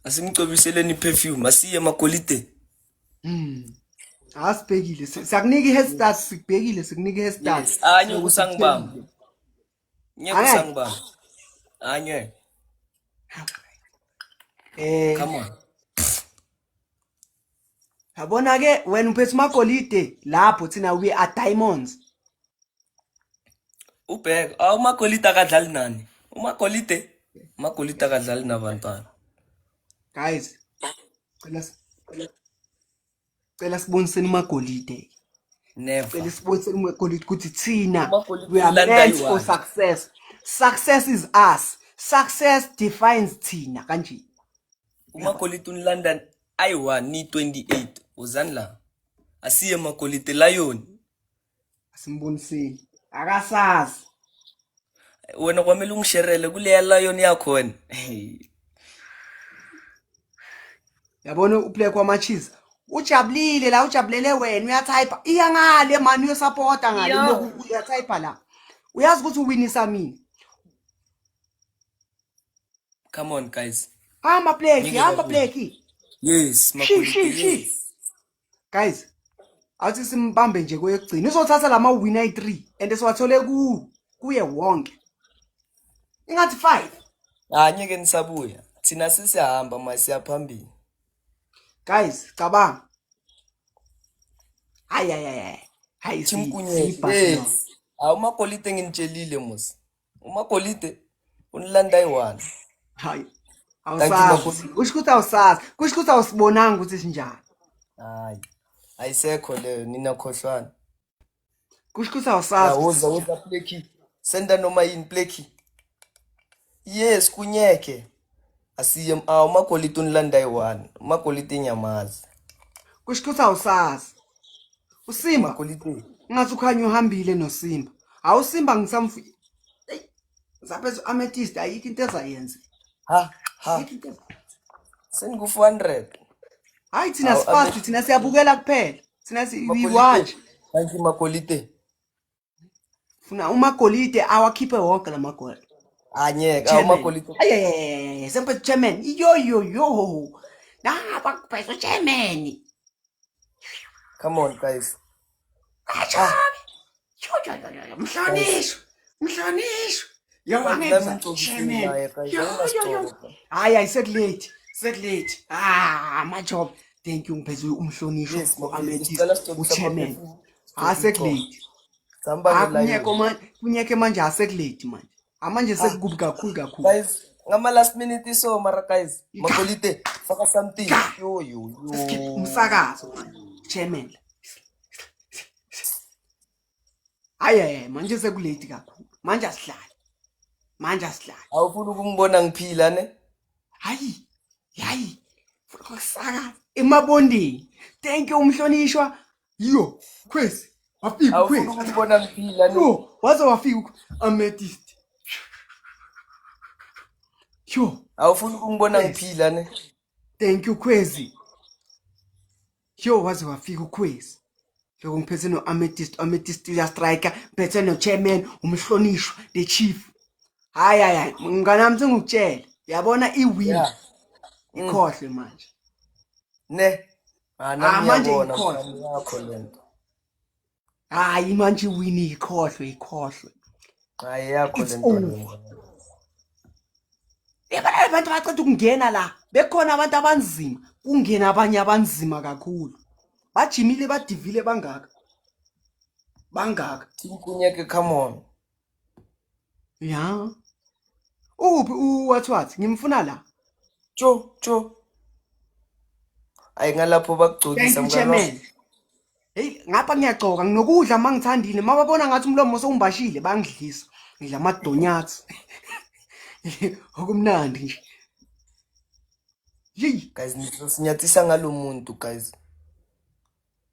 Speaker 2: Asimcobiseleni perfume, asiye magolide.
Speaker 1: Asiphekile. Siyakunika ihairstart, sikubhekile, sikunika ihairstart.
Speaker 2: Anye kusangibamba. Kusangibamba. Anye. Come on.
Speaker 1: Yabona ke wena uphethe amagolide lapho thina we are diamonds.
Speaker 2: Ubheka, amagolide akadlali nani? Amagolide akadlali nabantwana.
Speaker 1: Guys, cela siboniseni amagolide.
Speaker 2: Never.
Speaker 1: Cela siboniseni amagolide ukuthi thina we are meant for success. Success is us. Success defines thina kanje.
Speaker 2: Umagolide uNlondon ayi1 ni 28 uzani la. Asiye magolide lion.
Speaker 1: Asimboniseni. Akasazi.
Speaker 2: Wena kwamele ungisherele kule lion yakho wena.
Speaker 1: Yabona uplay kwamacheese. Ujabulile la ujabulele wena uyatype. Iya ngale man uyosupporta ngale lokhu uyatype la. Uyazi ukuthi uwinisa mina.
Speaker 2: Come on guys.
Speaker 1: Hamba play.
Speaker 2: Yes, magolide.
Speaker 1: Guys, awuthi simbambe nje kweyegcina. Uzothatha lama win ay3 and siwathole kuye wonke. Ingathi 5.
Speaker 2: Ngeke nisabuya. Thina sisihamba masiya phambili.
Speaker 1: Guys, cabanga. Hayi
Speaker 2: simkunye. Umagolide nginitshelile musi. Umagolide unilanda i1.
Speaker 1: Hayi. Awusazi. Kushukuthi awusazi. Kushukuthi awusibonanga ukuthi sinjani.
Speaker 2: Hayi. Ayisekho leyo nina khohlwana.
Speaker 1: Kushukuthi awusazi.
Speaker 2: Woza pleki. Senda noma yini pleki. Yes, kunyeke. Asiye umagolide unilanda i1. Umagolide nyamazi.
Speaker 1: Kushukuthi awusazi. uSimba
Speaker 2: Magolide.
Speaker 1: Ngathi ukhanya uhambile noSimba. Awusimba ngisamfu. Zaphezu amethyst ayikho into ezayenze.
Speaker 2: Ha. Sengu 400.
Speaker 1: Hayi thina sifast thina siyabukela kuphela. Thina we-watch.
Speaker 2: Thank you magolide.
Speaker 1: Funa umagolide awakhiphe wonke lamagolide.
Speaker 2: Anyeke umagolide.
Speaker 1: Sempe chairman. Yo. Napa kuphethe chairman.
Speaker 2: Come on guys. Mhlonishwa. Yo, hayi ayisekulate.
Speaker 1: Sekulate. Majob. Thank you ngiphethe umhlonishwa
Speaker 2: Yes,
Speaker 1: Amethyst uchairman. Sekulate.
Speaker 2: Samba ngelayo.
Speaker 1: Kunyeke manje asekulate manje. Manje sekukubi kakhulu.
Speaker 2: Guys, ngama last minute so mara guys, mapolite faka something. Yo.
Speaker 1: Umsakazo manje. Chairman. Hayi manje sekulate kakhulu. Manje asihlale.
Speaker 2: Awufuna ukungibona ngiphila ne?
Speaker 1: Hayi. Kusaka emabondeni. Thank you umhlonishwa. Yo, Chris. Wafika Chris.
Speaker 2: Awufuna ukungibona ngiphila ne?
Speaker 1: Yo, waze wafika Amethyst. Yo,
Speaker 2: awufuna ukungibona ngiphila ne?
Speaker 1: Thank you Kwezi. Yo, waze wafika uKwezi. Lokho ngiphethe no Amethyst ya striker, ngiphethe no chairman, umhlonishwa, the chief. Hayi, nganami sengikutshela. Yabona iwin. Ikhohle manje.
Speaker 2: Ne?
Speaker 1: Manje
Speaker 2: Ngiyabona
Speaker 1: ikhohle.
Speaker 2: yakho lento.
Speaker 1: Hayi manje iwin ikhohle.
Speaker 2: Hayi yakho lento.
Speaker 1: Abantu baceda ukungena la. Bekhona abantu abanzima, kungena abanye abanzima kakhulu. Bajimile badivile bangaka.
Speaker 2: Tinkunyeke come on.
Speaker 1: Ya. Uphi what? Ngimfuna la.
Speaker 2: Cho. Ayi ngalapho bakugcokisa
Speaker 1: mngani. Hey, ngapha ngiyagcoka nginokudla mangithandile. Mababona ngathi umlomo sowumbashile bangidlisa. Ngidla amadonyathi. Okumnandi nje.
Speaker 2: Guys, nisinyathisa ngalomuntu guys.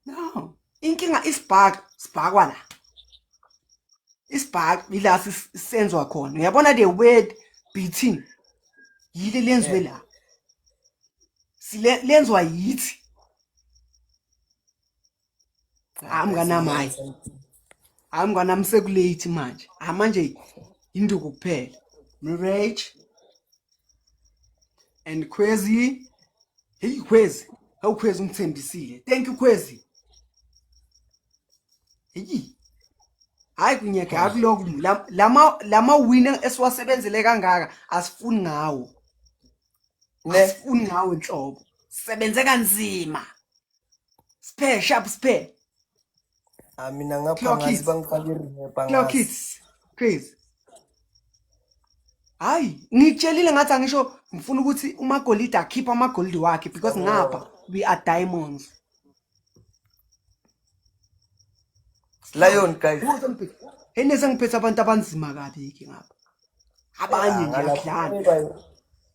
Speaker 1: No. Inkinga isibhakwa la. Isibhakwa ila sisenzwa khona. Uyabona the word beating. Yile lenzwe la. Lenzwa yithi. I'm gonna sekulate manje. Manje induku kuphela. Mirage and Kwezi. Hey Kwezi. How Kwezi umthembisile. Thank you Kwezi. Hey. Hayi kunyeke akuloku lama winner esiwasebenzele kangaka asifuni ngawo. Asifuni ngawo inhlobo. Sebenze kanzima. Spare.
Speaker 2: Mina ngapha ngazi bangifake rehab ngazi.
Speaker 1: Clock it. Crazy. Hayi, ngitshelile ngathi angisho ngifuna ukuthi uMagolide akhipha amagolide wakhe because ngapha we are diamonds.
Speaker 2: Lion guys.
Speaker 1: Henese ngiphethe abantu abanzima kabi iki ngapha. Abanye nje akudlala.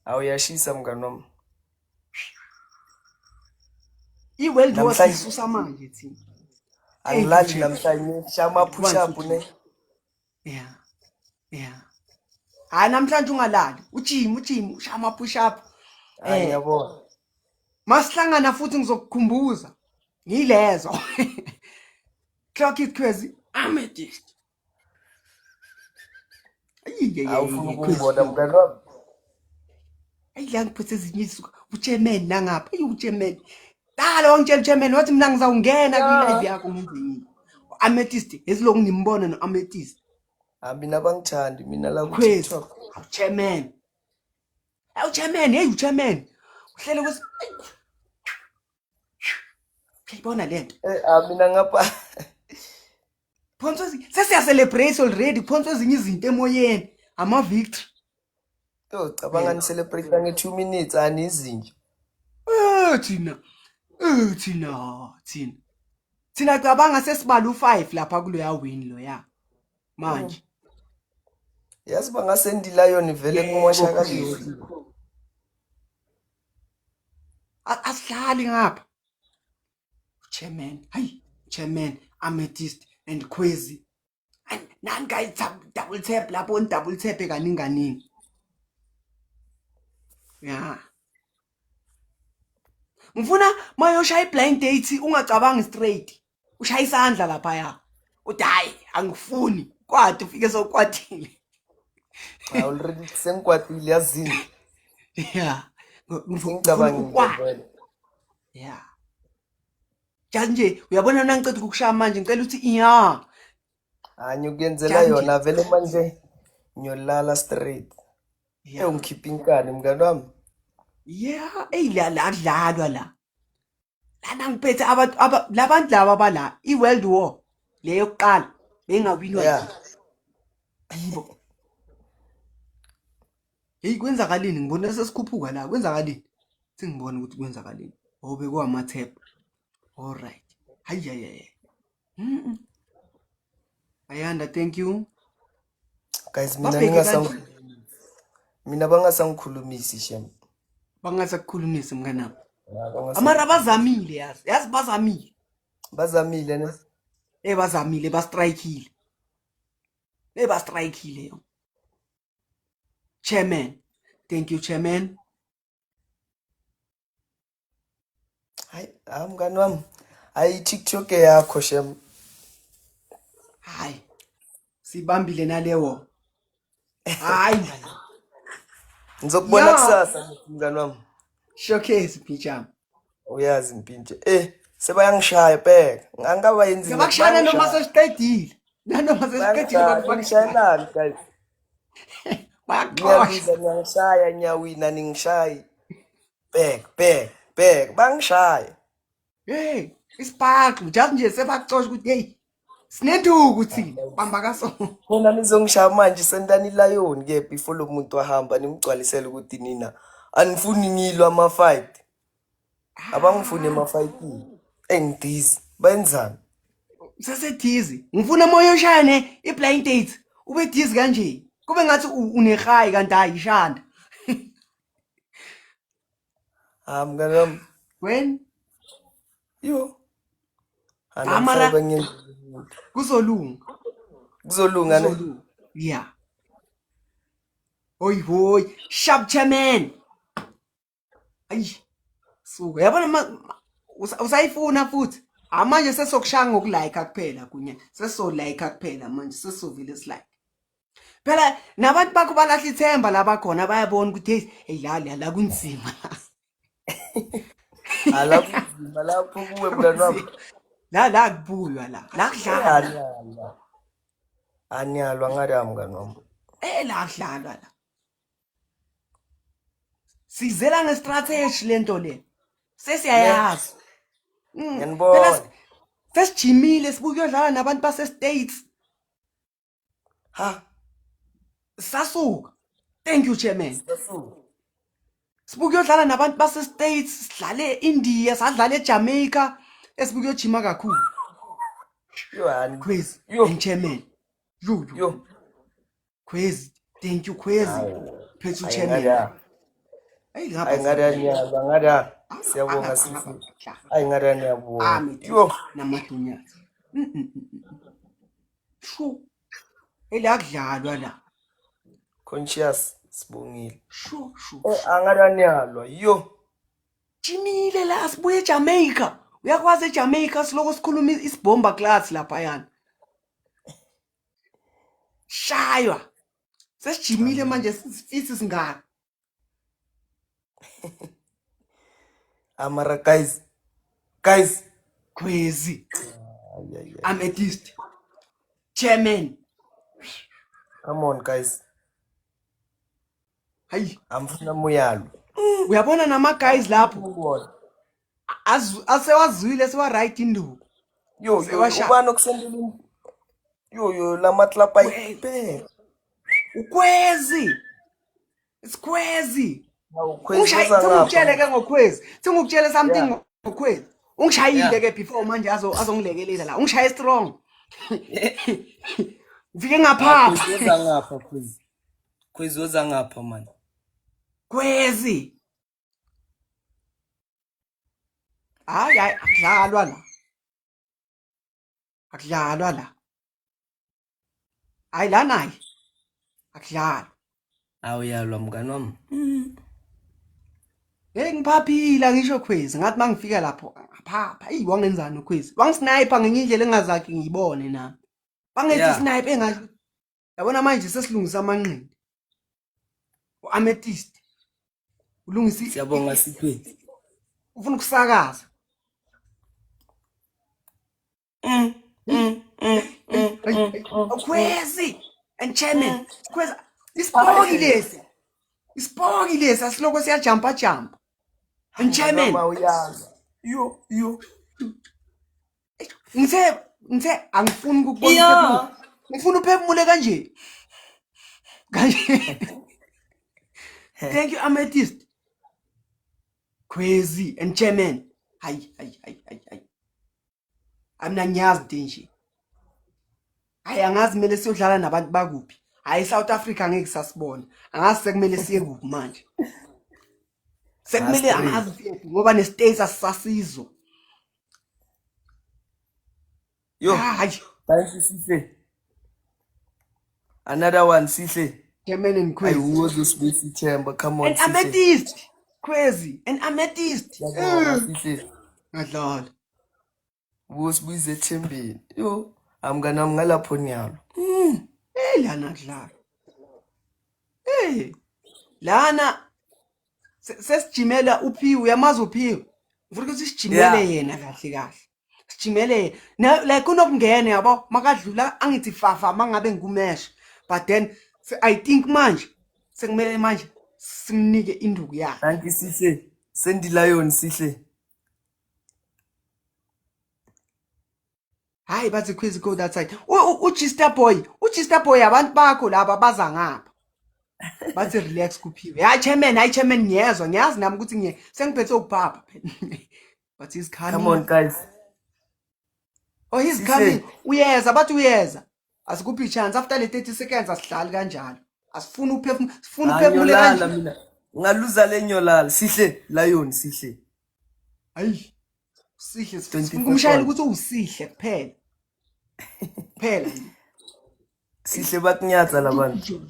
Speaker 2: Awuyashisa mngani wami.
Speaker 1: World War isusa manje thina.
Speaker 2: Angilali namhlanje shama push up ne.
Speaker 1: Yeah. Hayi namhlanje ungalali. Ujim ushama push up.
Speaker 2: Ngiyabona.
Speaker 1: Masihlangana futhi ngizokukhumbuza. Ngilezo. Clock it Kwezi. Amethyst.
Speaker 2: Awufuna ukungibona mngani wami.
Speaker 1: Ayidla ngiphethe ezinye izinto. Uchairman nangapha. Uchairman. Dala wangitshela uchairman wathi mina ngizawungena kwi-live yakho ngenze. Amethyst esiloko ngimbona no-Amethyst.
Speaker 2: Mina bangithandi mina la ku
Speaker 1: TikTok.
Speaker 2: TikTok.
Speaker 1: Chairman. Uchairman. Uhlele kwesi. Uyibona lento?
Speaker 2: Mina ngapha.
Speaker 1: Phonso sesiya celebrate already. Phonso ezinye izinto emoyeni. Ama victory.
Speaker 2: Cabanga ni celebrate nge 2 minutes anizinje.
Speaker 1: Thina cabanga sesibala u5 lapha kulo ya win lo ya. Manje.
Speaker 2: Yazi bangasendi lion vele kumoshakala.
Speaker 1: Asidlali ngapha. Chairman, Amethyst and Kwezi. And nani guys double tap lapho on double tap kaningi. Yeah. Ngifuna mayoshaya blind date ungacabanga straight. Ushaya isandla lapha ya. Uthi hayi angifuni. Kwathi ufike sokwathile.
Speaker 2: Already sengikwathile yazini.
Speaker 1: Yeah.
Speaker 2: Ngicabanga vele.
Speaker 1: Yeah. Nje uyabona nangicela ukushaya manje ngicela uthi iya.
Speaker 2: Ngiyenzela yona vele manje ngiyolala straight. Ungikhipha inkani mngani wami.
Speaker 1: Yeah, la kudlalwa la. Lana ngiphethe labantu laba bala i-World War leyo yokuqala bengawinwa.
Speaker 2: Yeah.
Speaker 1: Yibo. Hey kwenzakaleni ngibona sesikhuphuka la kwenzakaleni. Sengibona ukuthi kwenzakaleni. Bekuwa amathep. All right. Hayi. Ayanda, thank you.
Speaker 2: Guys, mina bangasangikhulumisi shem.
Speaker 1: Bangasakukhulumisa mnganami. Amara bazamile yazi bazamile.
Speaker 2: Bazamile ne?
Speaker 1: Bazamile bastrikeile. Bastrikeile yo. Chairman. Thank you, Chairman.
Speaker 2: Hayi, mngani wami. Hayi TikTok yakho shem.
Speaker 1: Hayi. Sibambile nalewo. Hayi ngala.
Speaker 2: Ngizokubona kusasa mngani wami.
Speaker 1: Showcase picture.
Speaker 2: Uyazi impintshe. Sebayangishaya phela. Ngangaba yenzini.
Speaker 1: Ngabashana noma sesiqedile. Nanoma sesiqedile
Speaker 2: bakishayelana guys.
Speaker 1: Bayaxoxa.
Speaker 2: Ngiyashaya nyawina ningishayi. Back. Bangishaya.
Speaker 1: Hey, ispark just nje sebaxoxa ukuthi hey sinethuku thina bamba kaso.
Speaker 2: Mina nizongishaya manje sendani lion ke before lo muntu ahamba nimgcwalisele ukuthi nina anifuni ngilwa ama fight. Abangifuni ama fight. Engidisi benzani?
Speaker 1: Sesethizi. Ngifuna moyo oshane iblind date. Ube thizi kanje. Kube ngathi unehayi kanti ayishanda.
Speaker 2: Mngani
Speaker 1: When
Speaker 2: yo.
Speaker 1: Amara kuzolunga.
Speaker 2: Kuzolunga ne?
Speaker 1: Yeah. Hoy, sharp chairman. Ayi. Suka. Yabona usayifuna futhi. Manje sesokushanga ngokulike kuphela kunye. Sesolike kuphela manje sesovile slike. Phela nabantu bakho balahla ithemba labakhona bayabona ukuthi hey la kunzima.
Speaker 2: Alapho lapho kuwe mngani wami.
Speaker 1: La kubuywa la. La kudlalwa.
Speaker 2: Anyalwa ngari mngani wami.
Speaker 1: La kudlalwa la. Sizela ngestrategy lento le. Sesiyayazi.
Speaker 2: Ngiyanibona.
Speaker 1: Sesijimile sibuke uyodlala nabantu base States.
Speaker 2: Ha.
Speaker 1: Sasuka. Thank you, Chairman.
Speaker 2: Sasuka.
Speaker 1: Sibuke uyodlala nabantu base States, sidlale eIndia, sadlala eJamaica, esibuke uyojima kakhulu.
Speaker 2: Yo
Speaker 1: Crazy. And Chairman. Yo. Crazy. Thank you, Crazy. Phethu Chairman. Hayi
Speaker 2: ngada siyabonga sisi. Hayi ngada ngiyabonga. Yo
Speaker 1: namadunyana. Shu. Ela kudlalwa la.
Speaker 2: Conscious sibongile.
Speaker 1: Shu.
Speaker 2: Angada nyalwa. Yo.
Speaker 1: Jimile la sibuye eJamaica. Uyakwazi eJamaica siloko sikhuluma isibomba class lapha yana. Shaywa. Sesijimile manje sifisi singaka.
Speaker 2: Amara guys.
Speaker 1: Crazy. I'm a dist. Chairman.
Speaker 2: Come on guys.
Speaker 1: Hayi.
Speaker 2: Amfuna muyalo.
Speaker 1: Uyabona nama guys lapho. Asewazwile sewa right induku.
Speaker 2: Yo ubani okusendela. Yo lamatlapa ayipe.
Speaker 1: Ukwezi. It's crazy.
Speaker 2: Ukwezi
Speaker 1: ngokutshele ke ngokwezi. Ngokutshele something ngokwezi. Ungishayile ke before manje azongilekelela la. Ungishaye strong. Vike ngapha.
Speaker 2: Kwezi ngapha kwezi. Kwezi woza ngapha man.
Speaker 1: Kwezi. Hayi akudlalwa la. Akudlalwa la. Hayi la nayi. Akudlalwa.
Speaker 2: Awuyalwa mngani wami.
Speaker 1: Hey ngiphaphila ngisho Khwezi ngathi mangifika lapho ngaphapha hey wangenzani uKhwezi wangisniper ngenye indlela engazakhe ngiyibone nami bangethi sniper engasho yabona manje sesilungisa amanqindi uamethyst ulungisi
Speaker 2: siyabonga siphi
Speaker 1: ufuna ukusakaza Khwezi and chairman Khwezi ispoki lesi asiloko siyajumpa and chairman
Speaker 2: uyazi yo
Speaker 1: ngithe angifuni ukubona ngifuna uphefumule kanje thank you Amethyst crazy and chairman hayi amna ngiyazi nje hayi angazi mele siyodlala nabantu bakuphi hayi South Africa ngeke sasibona angazi sekumele siye kuphi manje sekumele angazi ngoba nestates asisasizo
Speaker 2: yo hayi Sihle another one Sihle
Speaker 1: chairman and crazy
Speaker 2: I was the space chamber come on
Speaker 1: and Amethyst crazy and Amethyst
Speaker 2: Sihle
Speaker 1: ngadlala
Speaker 2: wosibize ethembeni yo amnganami ngalapho nyalo
Speaker 1: lana kudlala lana sesijimela uphiwe uyamazi uphiwe ufuna ukuthi sijimele yena kahle sijimele like kunokungena yabo makadlula angithi fafa mangabe ngikumesh but then I think manje sekumele manje sinike induku yakhe
Speaker 2: thank you Sihle sendi lion Sihle
Speaker 1: hayi bathi quiz go that side uGister boy abantu bakho laba baza ngapha bathi relax kuphiwe hayi chairman ngiyazi nami ukuthi sengiphethe ukuphapha but he's coming.
Speaker 2: Come on guys
Speaker 1: oh he's coming uyeza bathi uyeza asikuphi chance after le 30 seconds asihlali kanjalo asifuna uphefumule kanje
Speaker 2: mina ngaluza lenyolala Sihle lion Sihle
Speaker 1: hayi Sihle kumshayela ukuthi usihle kuphela
Speaker 2: Sihle bakunyatsa labantu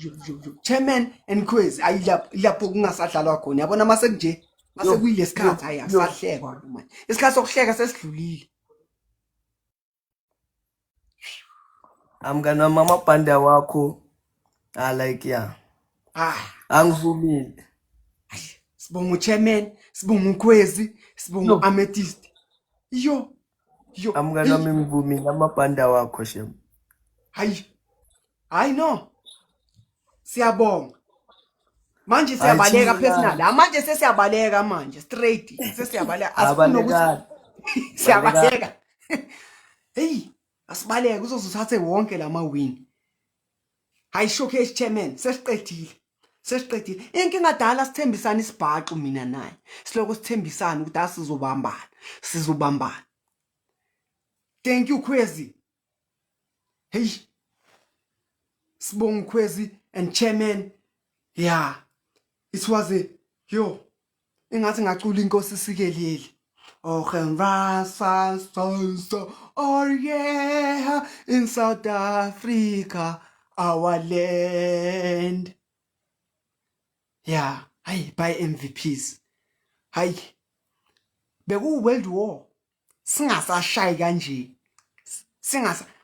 Speaker 1: chairman and quiz ayilapho kungasadlalwa khona yabona mase nje mase kuyilesikhathi hayi asahlekwa manje isikhathi sokuhleka sesidlulile
Speaker 2: amngana mama banda wakho like angivumile
Speaker 1: sibonga uchairman sibonga ukhwezi sibonga Amethyst yo
Speaker 2: amngana wami ngivumile amabhanda wakho shem
Speaker 1: hayi no siyabonga manje siyabaleka personal manje sesiyabaleka manje straight sesiyabaleka asikunokuthi siyabaleka hey asibaleke uzozuthathe wonke lama win hayi showcase chairman sesiqedile inkinga dala sithembisana isibhaqo mina naye siloko sithembisana ukuthi sizobambana thank you Kwezi hey sibonga Kwezi and chairman it was ingathi ngacula inkosi sikeleli oh yeah in South Africa our land hayi by MVPs hayi beku World War singasashayi kanje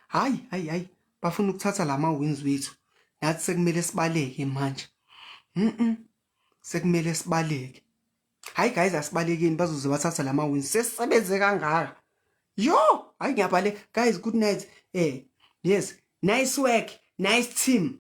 Speaker 1: hayi bafuna ukuthatha lama wins wethu nathi sekumele sibaleke manje sekumele sibaleke hayi guys asibalekeni bazoze bathatha lama wins sesebenze kangaka hayi ngiyabale guys good night yes nice work nice team